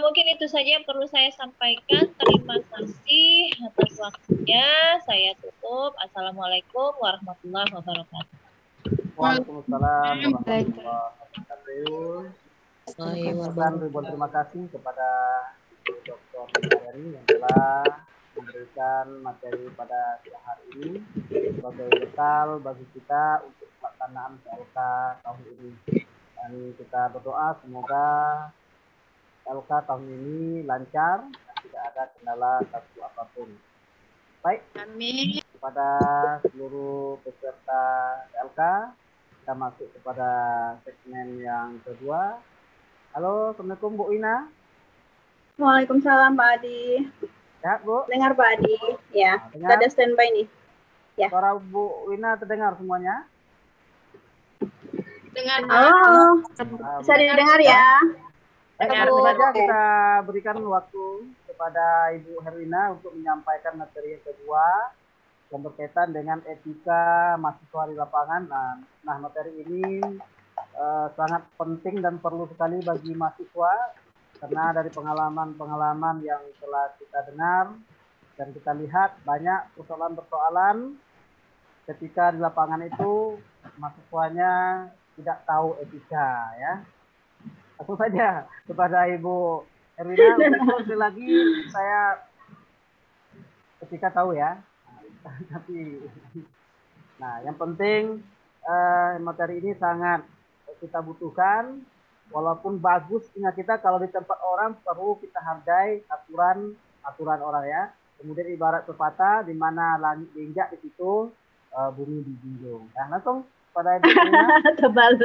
S3: Mungkin itu saja yang perlu saya sampaikan. Terima kasih atas waktunya. Saya tutup. Assalamualaikum warahmatullahi wabarakatuh.
S1: Waalaikumsalam warahmatullahi wabarakatuh. Terima kasih kepada Dr. Heri yang telah memberikan materi pada siang hari ini sebagai bekal bagi kita untuk pelaksanaan PLK tahun ini. Dan kita berdoa semoga PLK tahun ini lancar dan tidak ada kendala satu apapun. Baik,
S2: Amin.
S1: Kepada seluruh peserta PLK, kita masuk kepada segmen yang kedua. Halo, Assalamualaikum Bu Ina.
S4: Waalaikumsalam Pak Adi.
S1: Sehat Bu?
S4: Dengar Pak Adi. Ya, kita ada standby nih. Ya.
S1: Suara Bu Ina terdengar semuanya?
S2: Dengar.
S4: Halo. Bisa didengar ya?
S1: Langsung saja kita berikan waktu kepada Ibu Herwina untuk menyampaikan materi yang kedua yang berkaitan dengan etika mahasiswa di lapangan. Nah materi ini sangat penting dan perlu sekali bagi mahasiswa karena dari pengalaman-pengalaman yang telah kita dengar dan kita lihat banyak persoalan-persoalan ketika di lapangan itu mahasiswanya tidak tahu etika ya. Langsung saja kepada Ibu Herwina, sekali lagi saya ketika tahu ya. Tapi nah yang penting materi ini sangat kita butuhkan. Walaupun bagus punya kita, kalau di tempat orang perlu kita hargai aturan orang ya. Kemudian ibarat pepatah, di mana langit diinjak di situ bumi dijunjung. Nah langsung pada Ibu Herwina.
S4: Tebal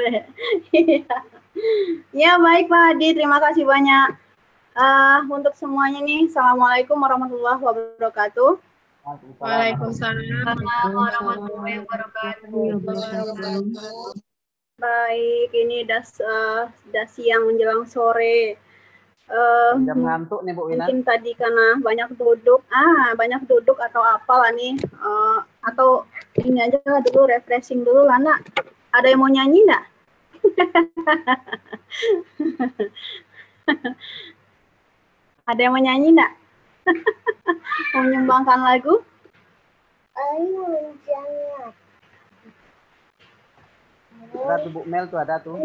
S4: ya baik Pak Adi, terima kasih banyak untuk semuanya nih. Assalamualaikum warahmatullahi wabarakatuh.
S2: Waalaikumsalam warahmatullahi wabarakatuh.
S4: Baik, ini sudah siang menjelang sore.
S1: Jam ngantuk nih Bu Wina.
S4: Mungkin tadi karena banyak duduk atau apalah nih. Atau ini aja lah dulu, refreshing dulu lah nak. Ada yang mau nyanyi nggak? Ada yang mau nyanyi nggak? Mau menyumbangkan lagu? Ayo, jangan.
S1: Ada tuh Bu Mel tuh, ada tuh.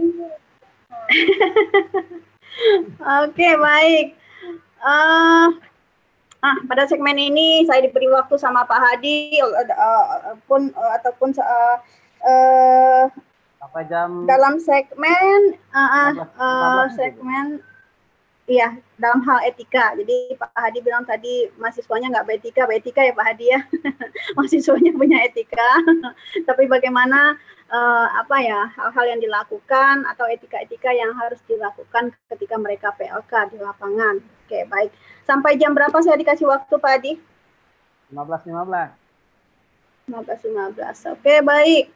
S4: Oke, baik. Pada segmen ini saya diberi waktu sama Pak Hadi
S1: sampai jam
S4: dalam segmen iya, dalam hal etika. Jadi Pak Hadi bilang tadi mahasiswanya nggak beretika ya Pak Hadi ya. Mahasiswanya punya etika. Tapi bagaimana hal-hal yang dilakukan atau etika-etika yang harus dilakukan ketika mereka PLK di lapangan. Oke, baik. Sampai jam berapa saya dikasih waktu Pak Hadi?
S1: 15.15.
S4: 15.15. Oke, baik.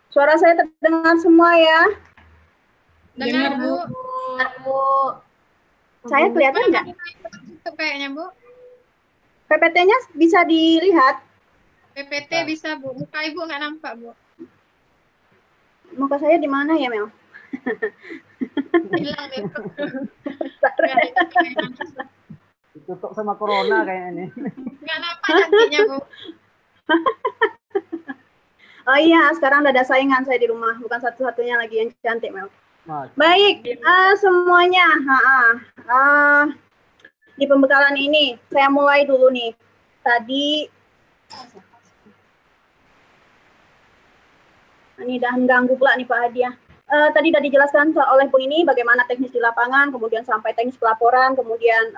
S4: Suara saya terdengar semua ya?
S2: Dengar, Bu.
S4: Saya kelihatan nggak?
S2: Itu kayaknya, Bu.
S4: PPT-nya bisa dilihat?
S2: PPT bisa, Bu. Muka Ibu nggak nampak, Bu.
S4: Muka saya di mana ya, Mel?
S2: Hilang deh.
S1: Ditutup sama corona kayaknya ini.
S2: Nggak nampak cantiknya, Bu.
S4: Oh iya, sekarang udah ada saingan saya di rumah. Bukan satu-satunya lagi yang cantik, Mel. Baik, semuanya. Di pembekalan ini, saya mulai dulu nih. Tadi, ini udah mengganggu pula nih Pak Hadi ya. Tadi sudah dijelaskan oleh Bu ini bagaimana teknis di lapangan, kemudian sampai teknis pelaporan, kemudian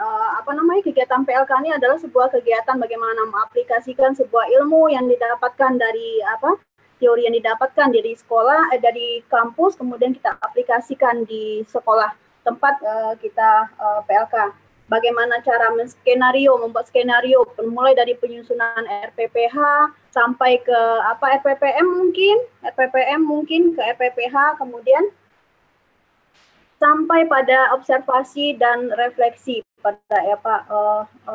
S4: kegiatan PLK ini adalah sebuah kegiatan bagaimana mengaplikasikan sebuah ilmu yang didapatkan dari teori yang didapatkan dari sekolah, dari kampus, kemudian kita aplikasikan di sekolah tempat kita PLK. Bagaimana cara membuat skenario, mulai dari penyusunan RPPH sampai ke RPPM mungkin ke RPPH, kemudian sampai pada observasi dan refleksi pada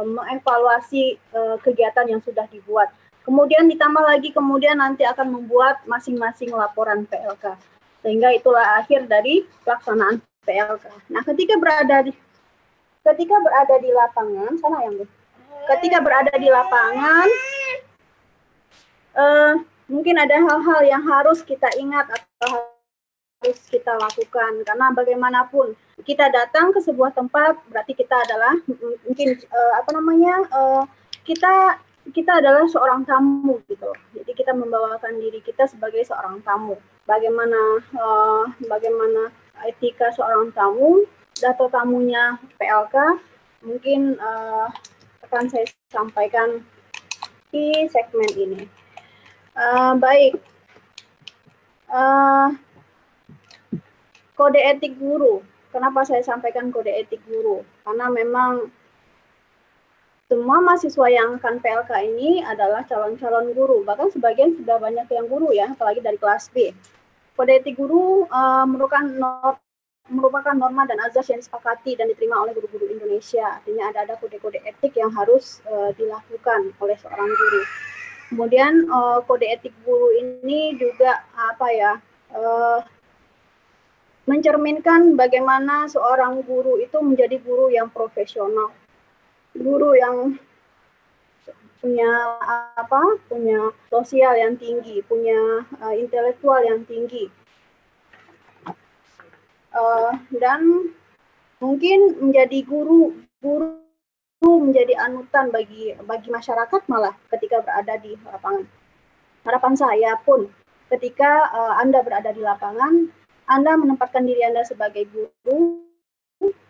S4: mengevaluasi kegiatan yang sudah dibuat. Kemudian ditambah lagi nanti akan membuat masing-masing laporan PLK. Sehingga itulah akhir dari pelaksanaan PLK. Nah, ketika berada di lapangan, ketika berada di lapangan, mungkin ada hal-hal yang harus kita ingat atau harus kita lakukan, karena bagaimanapun kita datang ke sebuah tempat berarti kita adalah kita adalah seorang tamu gitu. Jadi kita membawakan diri kita sebagai seorang tamu. Bagaimana etika seorang tamu atau tamunya PLK mungkin akan saya sampaikan di segmen ini. Baik. Kode etik guru. Kenapa saya sampaikan kode etik guru? Karena memang semua mahasiswa yang akan PLK ini adalah calon-calon guru. Bahkan sebagian sudah banyak yang guru ya, apalagi dari kelas B. Kode etik guru merupakan norma dan azas yang disepakati dan diterima oleh guru-guru Indonesia. Artinya ada kode-kode etik yang harus dilakukan oleh seorang guru. Kemudian kode etik guru ini juga mencerminkan bagaimana seorang guru itu menjadi guru yang profesional, guru yang punya sosial yang tinggi, punya intelektual yang tinggi, dan mungkin menjadi guru menjadi anutan bagi masyarakat malah ketika berada di lapangan. Harapan saya pun ketika Anda berada di lapangan, Anda menempatkan diri Anda sebagai guru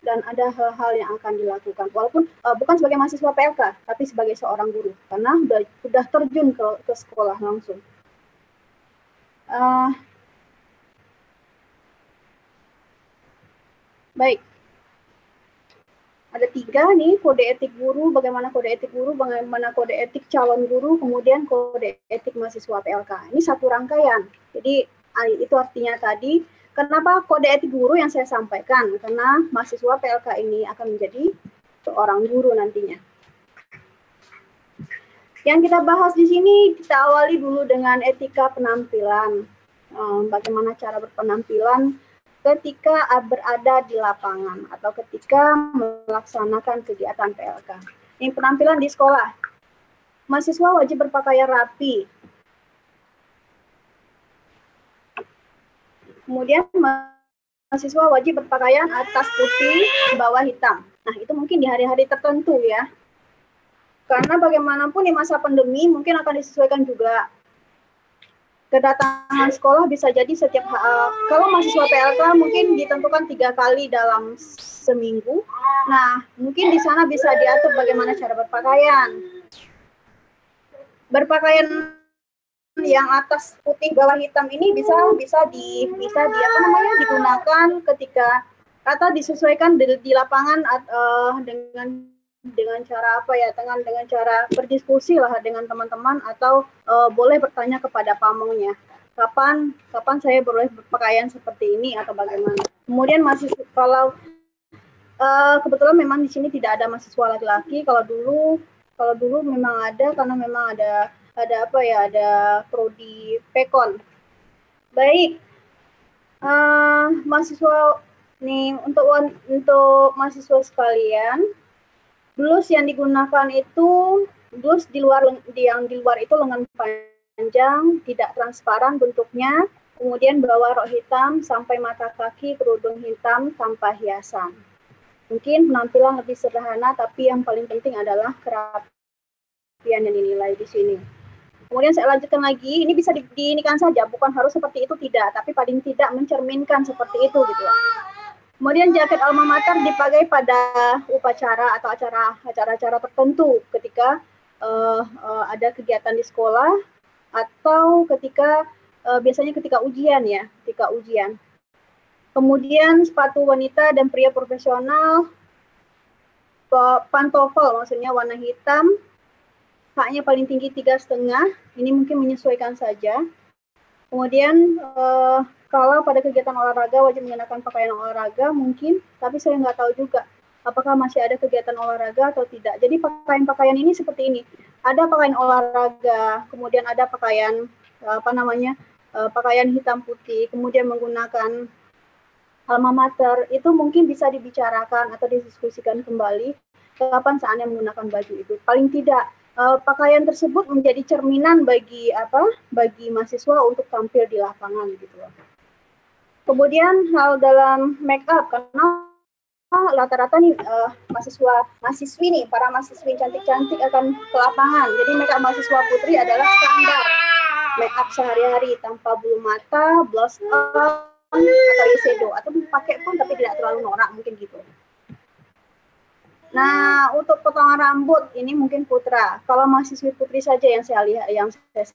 S4: dan ada hal-hal yang akan dilakukan. Walaupun bukan sebagai mahasiswa PLK, tapi sebagai seorang guru, karena sudah terjun ke sekolah langsung. Baik. Ada 3 nih kode etik guru, bagaimana kode etik guru, bagaimana kode etik calon guru, kemudian kode etik mahasiswa PLK. Ini satu rangkaian. Jadi itu artinya tadi, kenapa kode etik guru yang saya sampaikan? Karena mahasiswa PLK ini akan menjadi seorang guru nantinya. Yang kita bahas di sini, kita awali dulu dengan etika penampilan. Bagaimana cara berpenampilan ketika berada di lapangan atau ketika melaksanakan kegiatan PLK. Ini penampilan di sekolah. Mahasiswa wajib berpakaian rapi. Kemudian mahasiswa wajib berpakaian atas putih, bawah hitam. Nah, itu mungkin di hari-hari tertentu ya. Karena bagaimanapun di masa pandemi mungkin akan disesuaikan juga. Kedatangan sekolah bisa jadi setiap kalau mahasiswa PLK mungkin ditentukan 3 kali dalam seminggu. Nah, mungkin di sana bisa diatur bagaimana cara berpakaian. Berpakaian yang atas putih bawah hitam ini bisa digunakan ketika atau disesuaikan di lapangan dengan cara apa ya, dengan cara berdiskusi lah dengan teman-teman atau boleh bertanya kepada pamongnya kapan saya boleh berpakaian seperti ini atau bagaimana. Kemudian mahasiswa kalau kebetulan memang di sini tidak ada mahasiswa laki-laki. Kalau dulu memang ada, karena memang ada apa ya, ada prodi Pekon. Baik, mahasiswa nih untuk mahasiswa sekalian, blus yang digunakan itu blus di luar itu lengan panjang, tidak transparan bentuknya, kemudian bawa rok hitam sampai mata kaki, kerudung hitam tanpa hiasan. Mungkin penampilan lebih sederhana, tapi yang paling penting adalah kerapian yang dinilai di sini. Kemudian saya lanjutkan lagi, ini bisa diinikan saja, bukan harus seperti itu, tidak, tapi paling tidak mencerminkan seperti itu gitu ya. Kemudian jaket alma mater dipakai pada upacara atau acara-acara tertentu ketika ada kegiatan di sekolah atau ketika biasanya ketika ujian ya, ketika ujian. Kemudian sepatu wanita dan pria profesional, pantofel maksudnya warna hitam, haknya paling tinggi 3,5, ini mungkin menyesuaikan saja. Kemudian kalau pada kegiatan olahraga wajib mengenakan pakaian olahraga mungkin, tapi saya nggak tahu juga apakah masih ada kegiatan olahraga atau tidak. Jadi pakaian-pakaian ini seperti ini. Ada pakaian olahraga, kemudian ada pakaian pakaian hitam putih, kemudian menggunakan alma mater, itu mungkin bisa dibicarakan atau didiskusikan kembali kapan saatnya menggunakan baju itu. Paling tidak pakaian tersebut menjadi cerminan bagi mahasiswa untuk tampil di lapangan gitu loh. Kemudian hal dalam make up, karena rata-rata nih mahasiswi nih, para mahasiswi cantik-cantik akan ke lapangan. Jadi make up mahasiswa putri adalah standar make up sehari-hari tanpa bulu mata, blush on, atau eyeshadow, atau pakai pun tapi tidak terlalu norak mungkin gitu. Nah, untuk potongan rambut ini mungkin putra. Kalau mahasiswi putri saja yang saya lihat, yang saya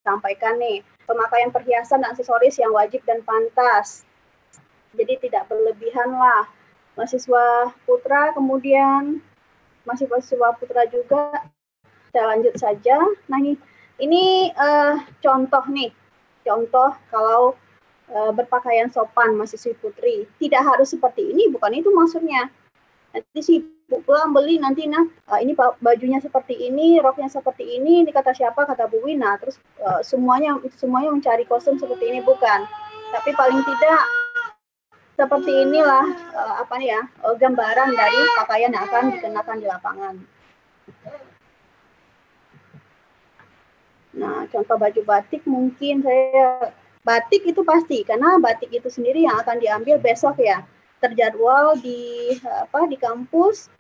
S4: sampaikan nih, pemakaian perhiasan dan aksesoris yang wajib dan pantas. Jadi tidak berlebihan lah. Mahasiswa putra, kemudian mahasiswa putra juga. Saya lanjut saja. Nah, ini contoh nih. Contoh kalau berpakaian sopan mahasiswi putri. Tidak harus seperti ini, bukan itu maksudnya. Nanti sih pulang beli nanti ini bajunya seperti ini, roknya seperti ini kata siapa, kata Bu Wina, terus semuanya mencari kostum seperti ini, bukan. Tapi paling tidak seperti inilah gambaran dari pakaian yang akan dikenakan di lapangan. Nah, contoh baju batik mungkin batik itu pasti, karena batik itu sendiri yang akan diambil besok ya, terjadwal di kampus,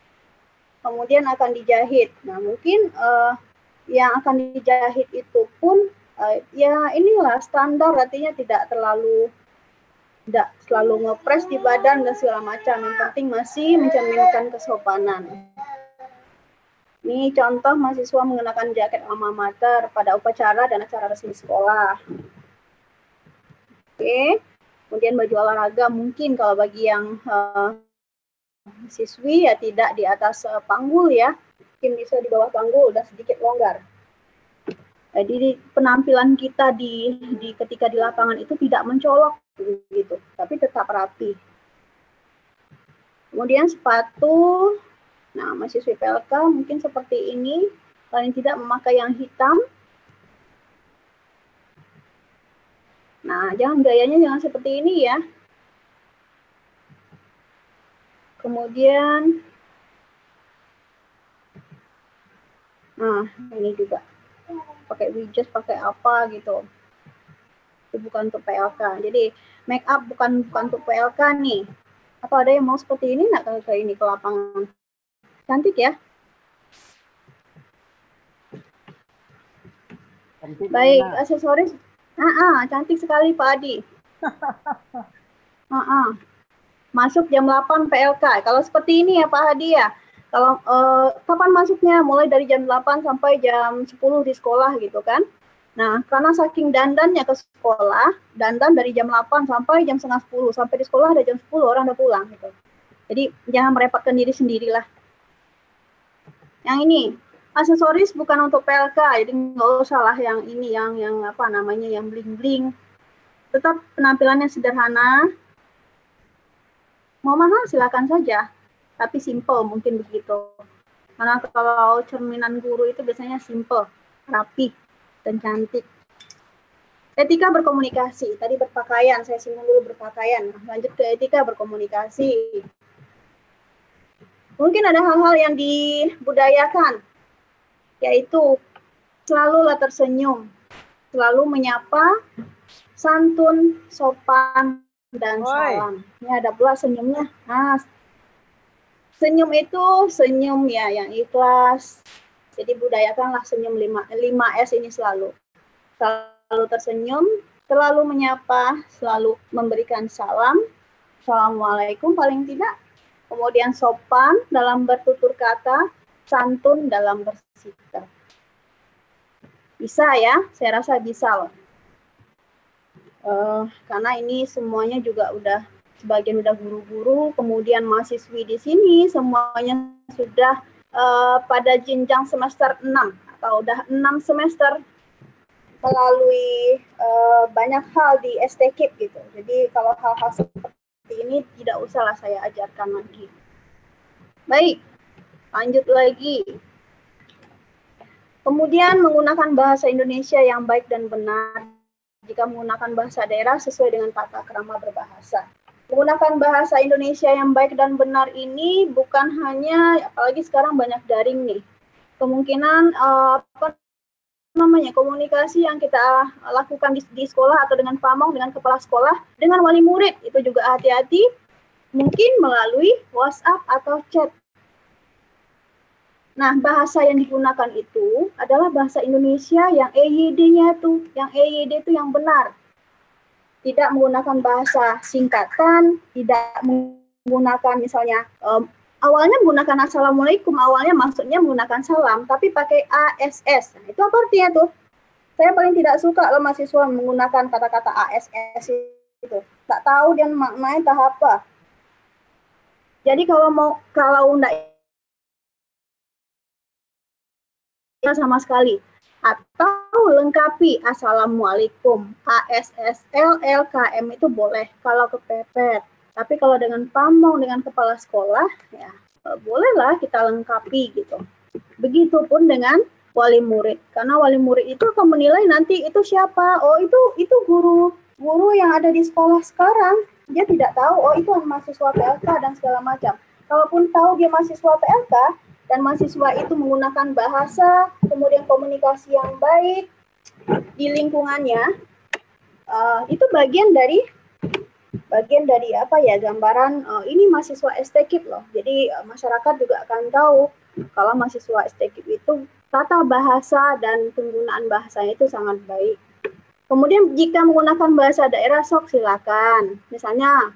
S4: kemudian akan dijahit. Nah, mungkin yang akan dijahit itu pun ya inilah standar, artinya tidak selalu ngepres di badan dan segala macam. Yang penting masih mencerminkan kesopanan. Ini contoh mahasiswa mengenakan jaket alma mater pada upacara dan acara resmi sekolah. Oke. Kemudian baju olahraga mungkin kalau bagi yang siswi ya tidak di atas panggul ya, mungkin bisa di bawah panggul, udah sedikit longgar. Jadi penampilan kita di ketika di lapangan itu tidak mencolok gitu, tapi tetap rapi. Kemudian sepatu, nah mahasiswi PLK mungkin seperti ini, paling tidak memakai yang hitam. Nah, gayanya jangan seperti ini ya. Kemudian, nah ini juga pakai widget, pakai apa gitu. Itu bukan untuk PLK. Jadi make up bukan untuk PLK nih. Atau ada yang mau seperti ini nggak ke lapangan? Cantik ya.
S1: Cantik,
S4: Baik,
S1: Nina.
S4: aksesoris. Cantik sekali Pak Adi. Masuk jam 8 PLK. Kalau seperti ini ya Pak Hadi ya. Kalau kapan masuknya? Mulai dari jam 8 sampai jam 10 di sekolah gitu kan. Nah, karena saking dandannya ke sekolah, dandan dari jam 8 sampai jam setengah 10. Sampai di sekolah ada jam 10 orang udah pulang gitu. Jadi jangan merepotkan diri sendirilah. Yang ini, aksesoris bukan untuk PLK, jadi nggak usah lah yang ini, yang apa namanya, yang bling-bling. Tetap penampilannya sederhana. Mau mahal silakan saja, tapi simple mungkin begitu. Karena kalau cerminan guru itu biasanya simple, rapi, dan cantik. Etika berkomunikasi, tadi berpakaian, saya singgung dulu berpakaian. Lanjut ke etika berkomunikasi. Mungkin ada hal-hal yang dibudayakan, yaitu selalulah tersenyum, selalu menyapa, santun, sopan, dan salam. Ini ada pula senyumnya. Nah, senyum itu senyum ya yang ikhlas. Jadi budayakanlah senyum 5S ini selalu. Selalu tersenyum, selalu menyapa, selalu memberikan salam. Assalamualaikum paling tidak. Kemudian sopan dalam bertutur kata, santun dalam bersikap. Bisa ya, saya rasa bisa loh. Karena ini semuanya juga sebagian udah guru-guru, kemudian mahasiswi di sini semuanya sudah pada jenjang semester 6 atau udah 6 semester melalui banyak hal di STKIP gitu. Jadi kalau hal-hal seperti ini tidak usahlah saya ajarkan lagi. Baik, lanjut lagi. Kemudian menggunakan bahasa Indonesia yang baik dan benar. Jika menggunakan bahasa daerah sesuai dengan tata krama berbahasa. Menggunakan bahasa Indonesia yang baik dan benar ini bukan hanya, apalagi sekarang banyak daring nih. Kemungkinan komunikasi yang kita lakukan di sekolah atau dengan pamong, dengan kepala sekolah, dengan wali murid itu juga hati-hati, mungkin melalui WhatsApp atau chat. Nah, bahasa yang digunakan itu adalah bahasa Indonesia yang EYD-nya yang benar. Tidak menggunakan bahasa singkatan, tidak menggunakan misalnya awalnya menggunakan assalamualaikum, awalnya maksudnya menggunakan salam, tapi pakai ASS. Nah, itu apa artinya tuh? Saya paling tidak suka kalau mahasiswa menggunakan kata-kata ASS itu. Tak tahu dia maknanya entah apa. Jadi kalau enggak sama sekali, atau lengkapi assalamualaikum, ASSLLKM itu boleh kalau kepepet. Tapi kalau dengan pamong, dengan kepala sekolah, ya bolehlah kita lengkapi gitu. Begitupun dengan wali murid, karena wali murid itu akan menilai nanti itu siapa. Oh itu guru yang ada di sekolah sekarang. Dia tidak tahu oh itu mahasiswa PLK dan segala macam. Kalaupun tahu dia mahasiswa PLK, dan mahasiswa itu menggunakan bahasa, kemudian komunikasi yang baik di lingkungannya, itu bagian dari apa ya, gambaran ini mahasiswa STKIP loh. Jadi masyarakat juga akan tahu kalau mahasiswa STKIP itu tata bahasa dan penggunaan bahasanya itu sangat baik. Kemudian jika menggunakan bahasa daerah sok silakan. Misalnya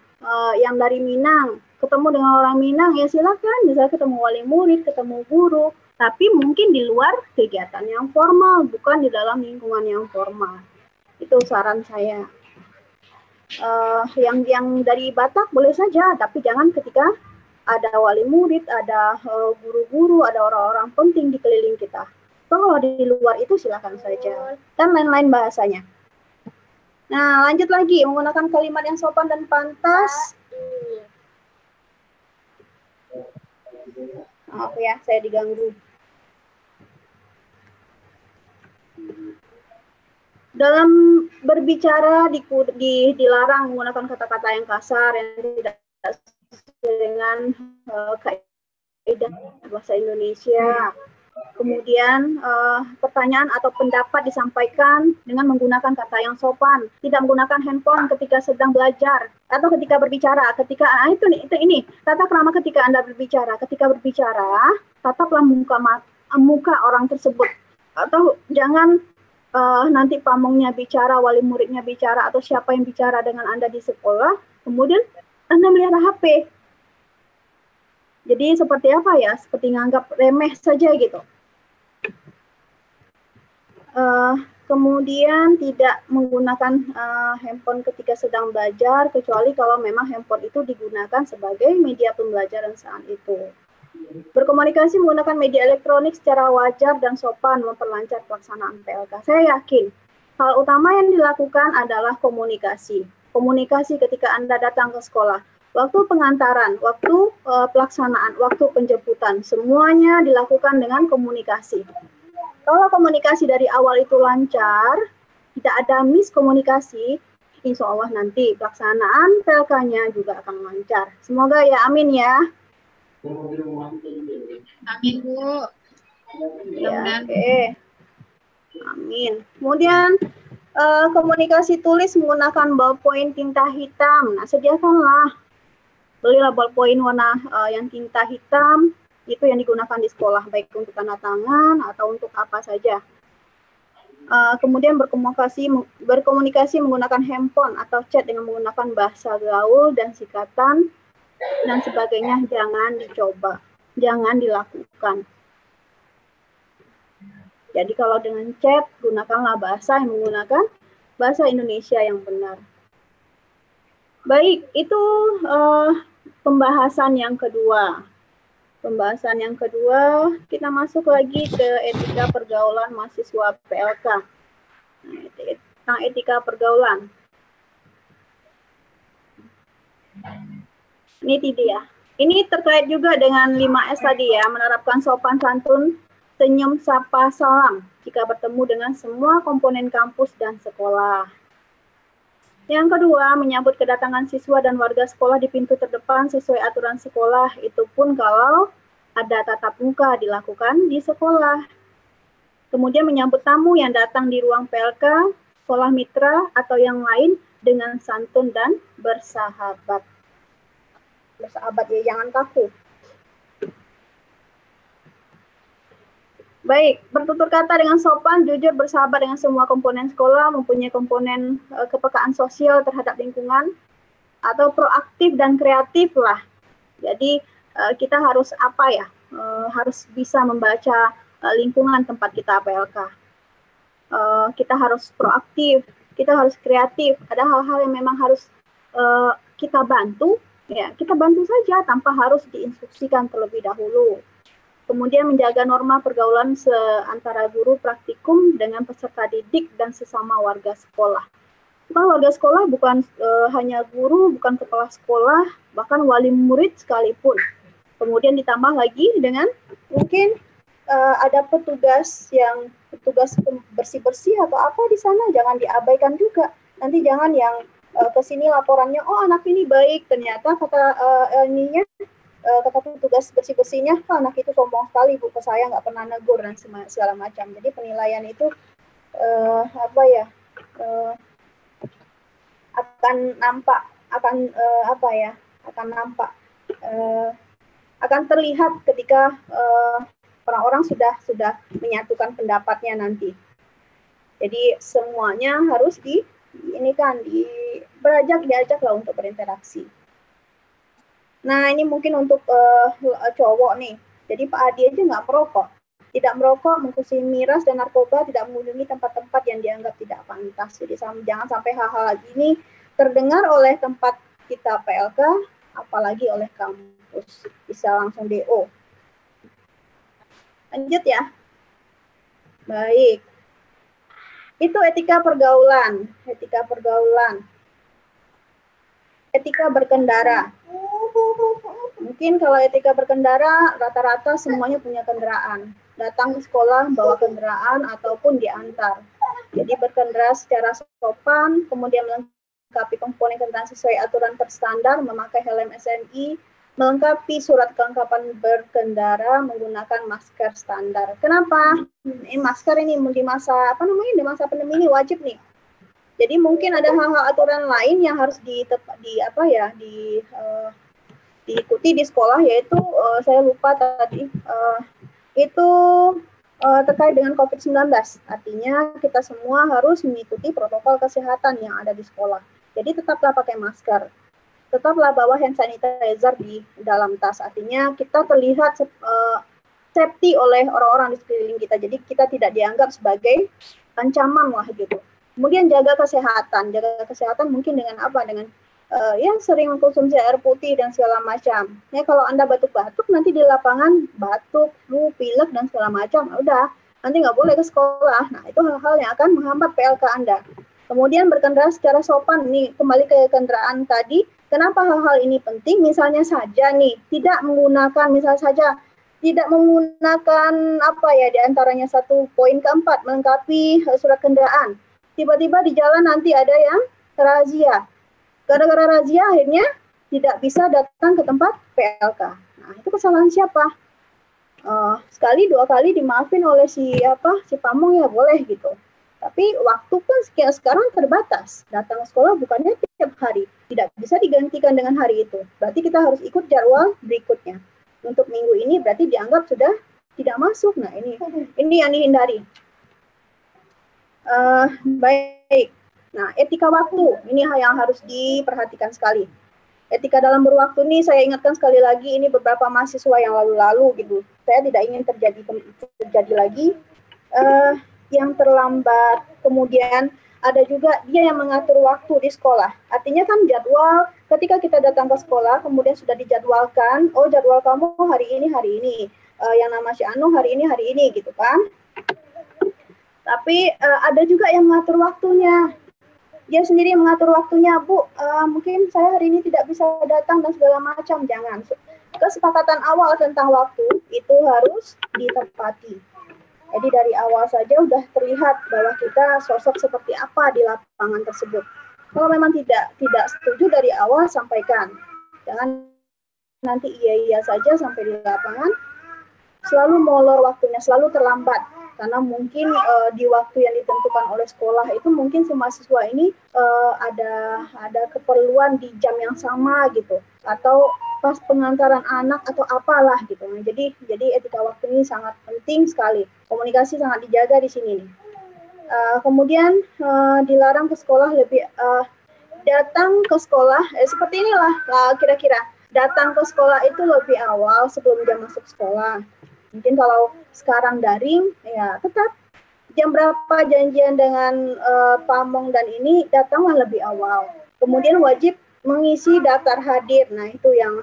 S4: yang dari Minang, ketemu dengan orang Minang ya silakan, misalnya ketemu wali murid, ketemu guru, tapi mungkin di luar kegiatan yang formal, bukan di dalam lingkungan yang formal. Itu saran saya. Yang dari Batak boleh saja, tapi jangan ketika ada wali murid, ada guru-guru, ada orang-orang penting di keliling kita. Kalau di luar itu silakan saja, dan lain-lain bahasanya. Nah, lanjut lagi, menggunakan kalimat yang sopan dan pantas. Maaf ya, saya diganggu. Dalam berbicara dilarang menggunakan kata-kata yang kasar, yang tidak sesuai dengan kaidah bahasa Indonesia. Kemudian pertanyaan atau pendapat disampaikan dengan menggunakan kata yang sopan, tidak menggunakan handphone ketika sedang belajar atau ketika berbicara. Ketika ini tata krama ketika Anda berbicara. Ketika berbicara, tataplah muka orang tersebut, atau jangan nanti pamongnya bicara, wali muridnya bicara, atau siapa yang bicara dengan Anda di sekolah, kemudian Anda melihara HP. Jadi seperti apa ya? Seperti nganggap remeh saja gitu. Kemudian tidak menggunakan handphone ketika sedang belajar, kecuali kalau memang handphone itu digunakan sebagai media pembelajaran saat itu. Berkomunikasi menggunakan media elektronik secara wajar dan sopan memperlancar pelaksanaan PLK. Saya yakin hal utama yang dilakukan adalah komunikasi. Komunikasi ketika Anda datang ke sekolah. Waktu pengantaran, waktu pelaksanaan, waktu penjemputan, semuanya dilakukan dengan komunikasi. Kalau komunikasi dari awal itu lancar, tidak ada miskomunikasi, insya Allah nanti pelaksanaan PLK-nya juga akan lancar. Semoga ya, amin ya.
S2: Amin, Bu.
S4: Ya, oke. Amin. Kemudian komunikasi tulis menggunakan ballpoint tinta hitam. Nah, sediakanlah. Belilah ballpoint warna yang tinta hitam, itu yang digunakan di sekolah, baik untuk tanda tangan atau untuk apa saja. Kemudian berkomunikasi menggunakan handphone atau chat dengan menggunakan bahasa gaul dan sikatan dan sebagainya, jangan dicoba, jangan dilakukan. Jadi kalau dengan chat, gunakanlah bahasa yang menggunakan bahasa Indonesia yang benar. Baik, itu pembahasan yang kedua. Pembahasan yang kedua, kita masuk lagi ke etika pergaulan mahasiswa PLK. Nah, tentang etika pergaulan. Ini dia. Ini terkait juga dengan 5S tadi ya, menerapkan sopan santun, senyum, sapa, salam jika bertemu dengan semua komponen kampus dan sekolah. Yang kedua, menyambut kedatangan siswa dan warga sekolah di pintu terdepan sesuai aturan sekolah, itu pun kalau ada tatap muka dilakukan di sekolah. Kemudian menyambut tamu yang datang di ruang PLK, sekolah mitra, atau yang lain dengan santun dan bersahabat. Bersahabat ya, jangan kaku. Baik, bertutur kata dengan sopan, jujur, bersahabat dengan semua komponen sekolah, mempunyai komponen kepekaan sosial terhadap lingkungan, atau proaktif dan kreatif lah. Jadi kita harus apa ya, harus bisa membaca lingkungan tempat kita PLK. Kita harus proaktif, kita harus kreatif, ada hal-hal yang memang harus kita bantu, ya kita bantu saja tanpa harus diinstruksikan terlebih dahulu. Kemudian menjaga norma pergaulan antara guru praktikum dengan peserta didik dan sesama warga sekolah. Bukan warga sekolah, bukan hanya guru, bukan kepala sekolah, bahkan wali murid sekalipun. Kemudian ditambah lagi dengan mungkin ada petugas bersih-bersih atau apa di sana, jangan diabaikan juga. Nanti jangan yang kesini laporannya, oh anak ini baik, ternyata kata kata petugas bersih-bersihnya, anak itu sombong sekali Bu, ke saya nggak pernah negur dan segala macam. Jadi penilaian itu akan nampak, akan terlihat ketika orang-orang sudah menyatukan pendapatnya nanti. Jadi semuanya harus diajaklah untuk berinteraksi. Nah, ini mungkin untuk cowok nih. Jadi Pak Adi aja nggak merokok. Tidak merokok, mengkonsumsi miras dan narkoba, tidak mengunjungi tempat-tempat yang dianggap tidak pantas. Jadi jangan sampai hal-hal ini terdengar oleh tempat kita PLK, apalagi oleh kampus. Bisa langsung DO. Lanjut ya. Baik. Itu etika pergaulan. Etika pergaulan. Etika berkendara. Mungkin kalau etika berkendara, rata-rata semuanya punya kendaraan. Datang ke sekolah bawa kendaraan ataupun diantar. Jadi berkendara secara sopan, kemudian melengkapi komponen kendaraan sesuai aturan terstandar, memakai helm SNI, melengkapi surat kelengkapan berkendara menggunakan masker standar. Kenapa? Masker ini di masa di masa pandemi ini wajib nih. Jadi mungkin ada hal-hal aturan lain yang harus diikuti di sekolah, yaitu saya lupa tadi itu terkait dengan COVID-19. Artinya kita semua harus mengikuti protokol kesehatan yang ada di sekolah. Jadi tetaplah pakai masker. Tetaplah bawa hand sanitizer di dalam tas. Artinya kita terlihat safety oleh orang-orang di sekeliling kita. Jadi kita tidak dianggap sebagai ancaman lah gitu. Kemudian jaga kesehatan. Jaga kesehatan mungkin dengan apa? Dengan sering mengkonsumsi air putih dan segala macam. Ya, kalau Anda batuk-batuk nanti di lapangan batuk, flu, pilek dan segala macam, udah nanti nggak boleh ke sekolah. Nah, itu hal-hal yang akan menghambat PLK Anda. Kemudian berkendara secara sopan. Nih, kembali ke kendaraan tadi. Kenapa hal-hal ini penting? Misalnya saja nih, tidak menggunakan di antaranya satu poin keempat, melengkapi surat kendaraan. Tiba-tiba di jalan nanti ada yang razia. Gara-gara razia akhirnya tidak bisa datang ke tempat PLK. Nah, itu kesalahan siapa? Sekali, dua kali dimaafin oleh si pamong ya boleh gitu. Tapi waktu pun sekarang terbatas. Datang ke sekolah bukannya tiap hari. Tidak bisa digantikan dengan hari itu. Berarti kita harus ikut jadwal berikutnya. Untuk minggu ini berarti dianggap sudah tidak masuk. Nah, ini yang dihindari. Baik. Nah, etika waktu. Ini hal yang harus diperhatikan sekali. Etika dalam berwaktu ini saya ingatkan sekali lagi, ini beberapa mahasiswa yang lalu-lalu gitu. Saya tidak ingin terjadi lagi. Yang terlambat, kemudian ada juga dia yang mengatur waktu di sekolah. Artinya kan jadwal, ketika kita datang ke sekolah, kemudian sudah dijadwalkan, oh jadwal kamu hari ini, yang nama si Anu hari ini gitu kan. Tapi ada juga yang mengatur waktunya. Dia sendiri yang mengatur waktunya, Bu, mungkin saya hari ini tidak bisa datang dan segala macam, jangan. Kesepakatan awal tentang waktu itu harus ditepati. Jadi dari awal saja sudah terlihat bahwa kita sosok seperti apa di lapangan tersebut. Kalau memang tidak setuju dari awal, sampaikan. Jangan nanti iya saja sampai di lapangan, selalu molor waktunya, selalu terlambat. Karena mungkin di waktu yang ditentukan oleh sekolah itu mungkin si mahasiswa ini ada keperluan di jam yang sama gitu. Atau pas pengantaran anak atau apalah gitu. Nah, jadi etika waktu ini sangat penting sekali. Komunikasi sangat dijaga di sini. Kemudian dilarang ke sekolah datang ke sekolah seperti inilah kira-kira. Datang ke sekolah itu lebih awal sebelum jam masuk sekolah. Mungkin kalau sekarang daring, ya tetap jam berapa janjian dengan pamong dan ini datanglah lebih awal. Kemudian wajib mengisi daftar hadir. Nah, itu yang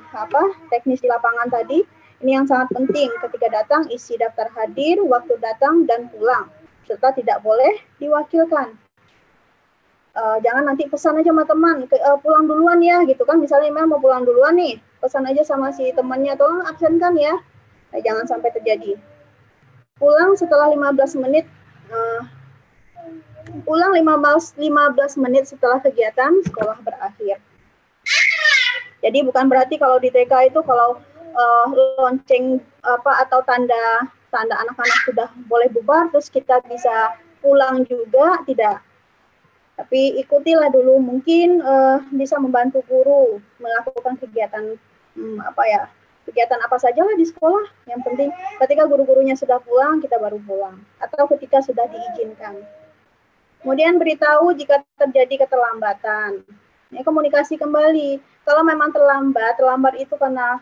S4: teknis di lapangan tadi. Ini yang sangat penting. Ketika datang, isi daftar hadir, waktu datang dan pulang. Serta tidak boleh diwakilkan. Jangan nanti pesan aja sama teman, pulang duluan ya, gitu kan. Misalnya Mel mau pulang duluan nih, pesan aja sama si temannya, tolong absenkan ya. Nah, jangan sampai terjadi. Pulang setelah 15 menit, pulang 15 menit setelah kegiatan sekolah berakhir. Jadi bukan berarti kalau di TK itu kalau lonceng atau tanda anak-anak sudah boleh bubar terus kita bisa pulang juga, tidak. Tapi ikutilah dulu, mungkin bisa membantu guru melakukan kegiatan kegiatan apa saja lah di sekolah. Yang penting ketika guru-gurunya sudah pulang, kita baru pulang atau ketika sudah diizinkan. Kemudian beritahu jika terjadi keterlambatan. Ya, komunikasi kembali. Kalau memang terlambat itu karena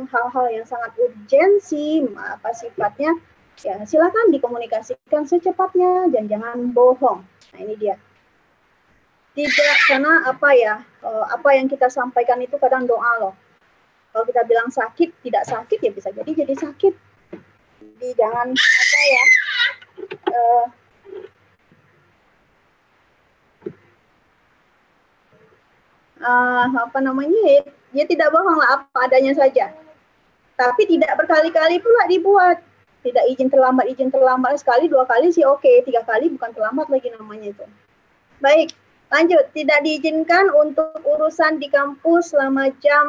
S4: hal-hal yang sangat urgensi, sifatnya, ya silakan dikomunikasikan secepatnya dan jangan bohong. Nah, ini dia. Tidak, karena apa yang kita sampaikan itu kadang doa loh. Kalau kita bilang sakit, tidak sakit ya bisa jadi sakit. Jadi jangan ya tidak bohong lah, apa adanya saja. Tapi tidak berkali-kali pula dibuat. Tidak izin terlambat sekali, 2 kali sih oke, 3 kali bukan terlambat lagi namanya itu. Baik, lanjut. Tidak diizinkan untuk urusan di kampus selama jam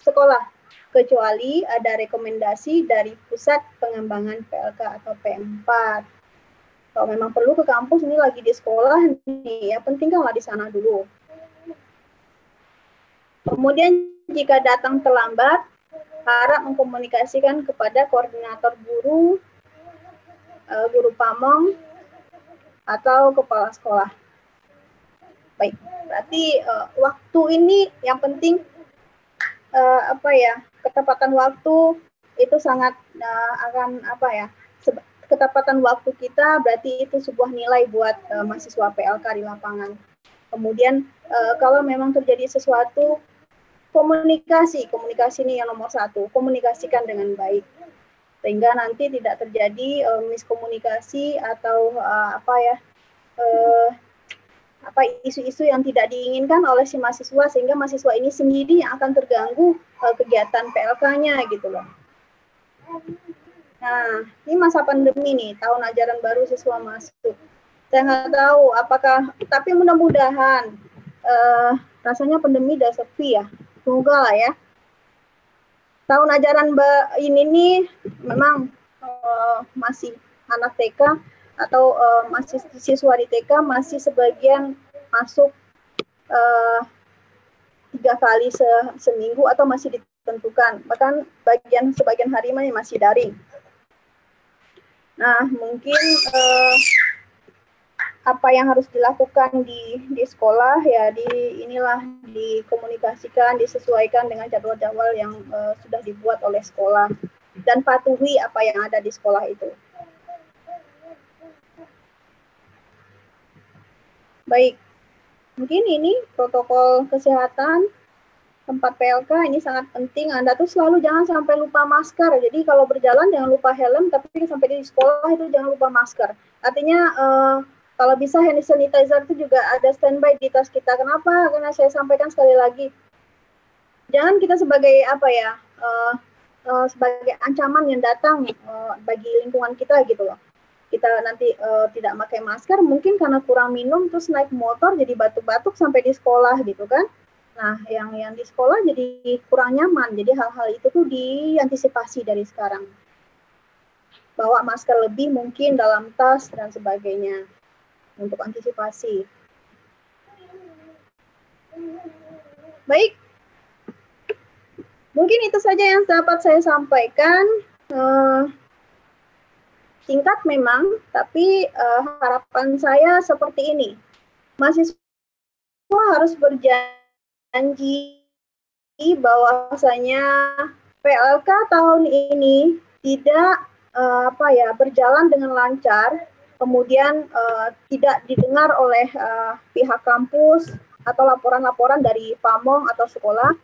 S4: sekolah. kecuali ada rekomendasi dari Pusat Pengembangan PLK atau P4. Kalau memang perlu ke kampus, ini lagi di sekolah nih, ya pentingkanlah di sana dulu. Kemudian jika datang terlambat, harap mengkomunikasikan kepada koordinator guru, guru pamong, atau kepala sekolah. Baik, berarti waktu ini yang penting ketepatan waktu itu sangat akan ketepatan waktu kita berarti itu sebuah nilai buat mahasiswa PLK di lapangan. Kemudian kalau memang terjadi sesuatu, komunikasi ini yang nomor satu, komunikasikan dengan baik sehingga nanti tidak terjadi miskomunikasi atau isu-isu yang tidak diinginkan oleh si mahasiswa sehingga mahasiswa ini sendiri yang akan terganggu kegiatan PLK-nya gitu loh. Nah, ini masa pandemi nih, tahun ajaran baru siswa masuk. Saya nggak tahu apakah, tapi mudah-mudahan rasanya pandemi udah sepi ya. Semoga lah ya. Tahun ajaran ini nih memang masih anak TK atau masih siswa di TK masih sebagian masuk 3 kali seminggu atau masih ditentukan, bahkan sebagian hari masih daring. Nah, mungkin apa yang harus dilakukan di sekolah ya dikomunikasikan, disesuaikan dengan jadwal-jadwal yang sudah dibuat oleh sekolah dan patuhi apa yang ada di sekolah itu. Baik, mungkin ini protokol kesehatan tempat PLK ini sangat penting. Anda tuh selalu jangan sampai lupa masker. Jadi kalau berjalan jangan lupa helm, tapi sampai di sekolah itu jangan lupa masker. Artinya kalau bisa hand sanitizer itu juga ada standby di tas kita. Kenapa? Karena saya sampaikan sekali lagi, jangan kita sebagai sebagai ancaman yang datang bagi lingkungan kita gitu loh. Kita nanti tidak pakai masker, mungkin karena kurang minum, terus naik motor jadi batuk-batuk sampai di sekolah gitu kan. Nah, yang di sekolah jadi kurang nyaman. Jadi hal-hal itu tuh diantisipasi dari sekarang. Bawa masker lebih mungkin dalam tas dan sebagainya untuk antisipasi. Baik, mungkin itu saja yang dapat saya sampaikan. Singkat memang, tapi harapan saya seperti ini. Mahasiswa harus berjanji bahwasanya PLK tahun ini tidak berjalan dengan lancar, kemudian tidak didengar oleh pihak kampus atau laporan-laporan dari pamong atau sekolah,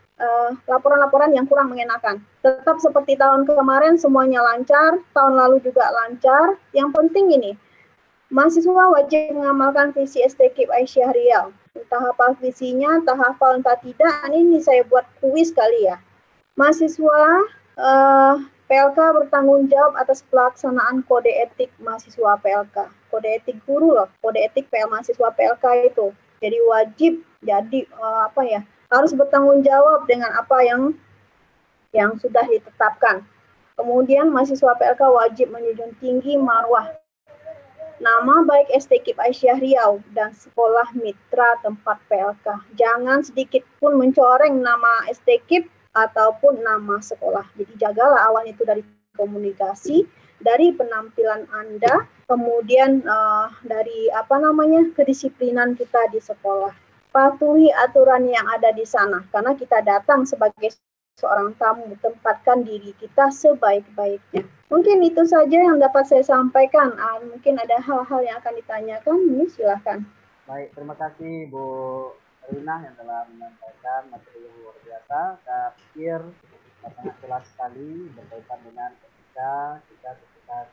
S4: laporan-laporan yang kurang mengenakan. Tetap seperti tahun kemarin semuanya lancar, tahun lalu juga lancar. Yang penting ini, mahasiswa wajib mengamalkan visi STKIP Aisyah Riau. Entah hafal visinya, entah hafal, entah tidak. Ini saya buat kuis kali ya. Mahasiswa PLK bertanggung jawab atas pelaksanaan kode etik mahasiswa PLK. Kode etik guru loh, kode etik mahasiswa PLK itu. Jadi wajib, harus bertanggung jawab dengan apa yang sudah ditetapkan. Kemudian mahasiswa PLK wajib menjunjung tinggi marwah nama baik STKIP Aisyah Riau dan sekolah mitra tempat PLK. Jangan sedikit pun mencoreng nama STKIP ataupun nama sekolah. Jadi jagalah awal itu dari komunikasi, dari penampilan Anda, kemudian dari kedisiplinan kita di sekolah. Patuhi aturan yang ada di sana, karena kita datang sebagai seorang tamu, tempatkan diri kita sebaik-baiknya. Mungkin itu saja yang dapat saya sampaikan. Mungkin ada hal-hal yang akan ditanyakan, ini silahkan.
S1: Baik, terima kasih Bu Rina yang telah menyampaikan materi yang luar biasa. Saya pikir sangat jelas sekali berkaitan dengan ketika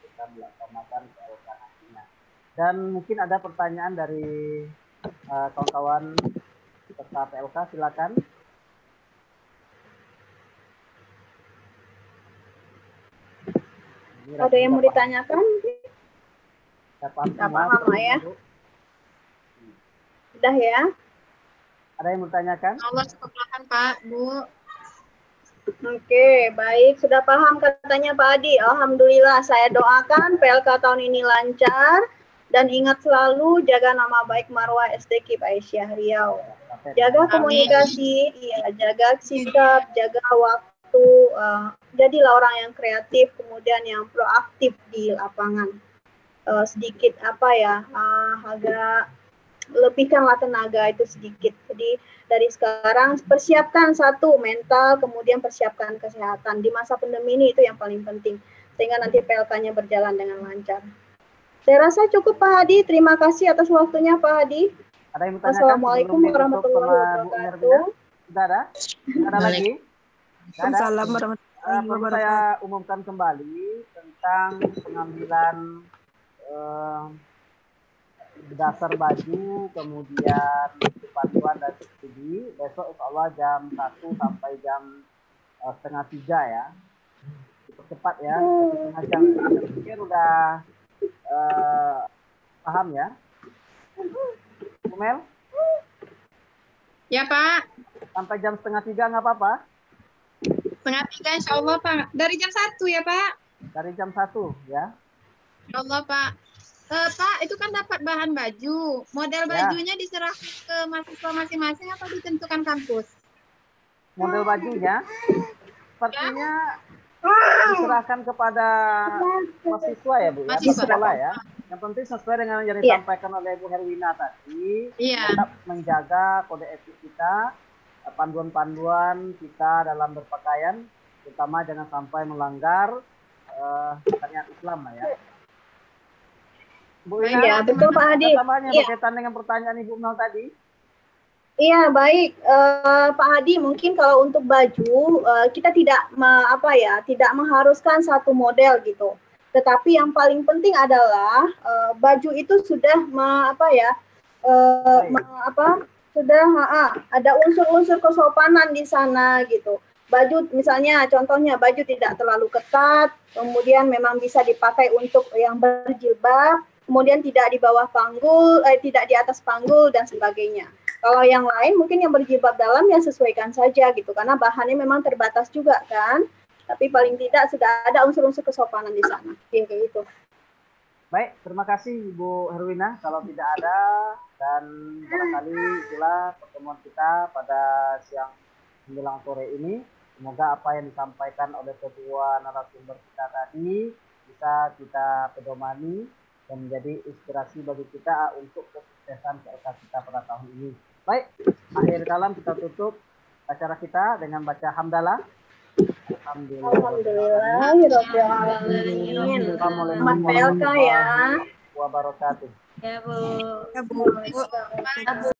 S1: kita melaksanakan PLK nantinya. Dan mungkin ada pertanyaan dari kawan-kawan peserta PLK, silakan.
S4: Ada yang mau ditanyakan?
S1: Tidak paham
S4: ya? Sudah ya?
S1: Ada yang mau ditanyakan?
S2: Allah cukup Pak, Bu.
S4: Oke, baik. Sudah paham katanya Pak Adi. Alhamdulillah, saya doakan PLK tahun ini lancar. Dan ingat selalu jaga nama baik marwah SDK Pak Aisyah Riau. Jaga komunikasi, iya, jaga sikap, jaga waktu. Jadilah orang yang kreatif, kemudian yang proaktif di lapangan. Sedikit apa ya, agak lebihkanlah tenaga itu sedikit. Jadi dari sekarang persiapkan satu mental, kemudian persiapkan kesehatan. Di masa pandemi ini itu yang paling penting, sehingga nanti PLK-nya berjalan dengan lancar. Saya rasa cukup Pak Hadi. Terima kasih atas waktunya Pak Hadi.
S1: Ada yang bertanya?
S4: Assalamualaikum warahmatullahi wabarakatuh.
S1: Sudah ada? Ada lagi?
S7: Waalaikumsalam warahmatullahi
S1: wabarakatuh. Saya umumkan kembali tentang pengambilan dasar baju, kemudian bantuan dan subsidi. Besok insya Allah jam 1 sampai jam setengah 3 ya. Cepat ya, setengah jam. Saya pikir udah paham ya, Mel?
S2: Ya Pak.
S1: Sampai jam setengah 3 nggak apa-apa?
S2: Setengah 3 insya Allah Pak. Dari jam 1 ya Pak?
S1: Dari jam 1 ya.
S2: Insya Allah Pak. Pak, itu kan dapat bahan baju. Model bajunya diserahkan ke mahasiswa masing-masing atau ditentukan kampus?
S1: Model bajunya sepertinya diserahkan kepada mahasiswa ya Bu, ya, sekolah ya. Yang penting sesuai dengan yang disampaikan oleh Bu Herwina tadi, tetap menjaga kode etik kita, panduan-panduan kita dalam berpakaian, terutama jangan sampai melanggar syariat Islam lah ya. Bu Ina,
S4: ya, betul Pak Hadi.
S1: Berkaitan dengan pertanyaan Ibu Mel tadi.
S4: Iya, baik Pak Hadi, mungkin kalau untuk baju kita tidak tidak mengharuskan satu model gitu. Tetapi yang paling penting adalah baju itu sudah sudah ada unsur-unsur kesopanan di sana gitu. Baju misalnya contohnya baju tidak terlalu ketat, kemudian memang bisa dipakai untuk yang berjilbab, kemudian tidak di bawah panggul, tidak di atas panggul dan sebagainya. Kalau yang lain mungkin yang berjilbab dalam ya sesuaikan saja gitu, karena bahannya memang terbatas juga kan. Tapi paling tidak sudah ada unsur-unsur kesopanan di sana. Kayak gitu.
S1: Baik, terima kasih Ibu Herwina. Kalau tidak ada, dan barangkali itulah pertemuan kita pada siang menjelang sore ini. Semoga apa yang disampaikan oleh kedua narasumber kita tadi bisa kita pedomani dan menjadi inspirasi bagi kita untuk kesuksesan PLK kita pada tahun ini. Baik, akhir kalam kita tutup acara kita dengan baca hamdalah.
S4: Alhamdulillah. Selamat PLK ya.
S1: Wabarakatuh.
S7: Ya Bu.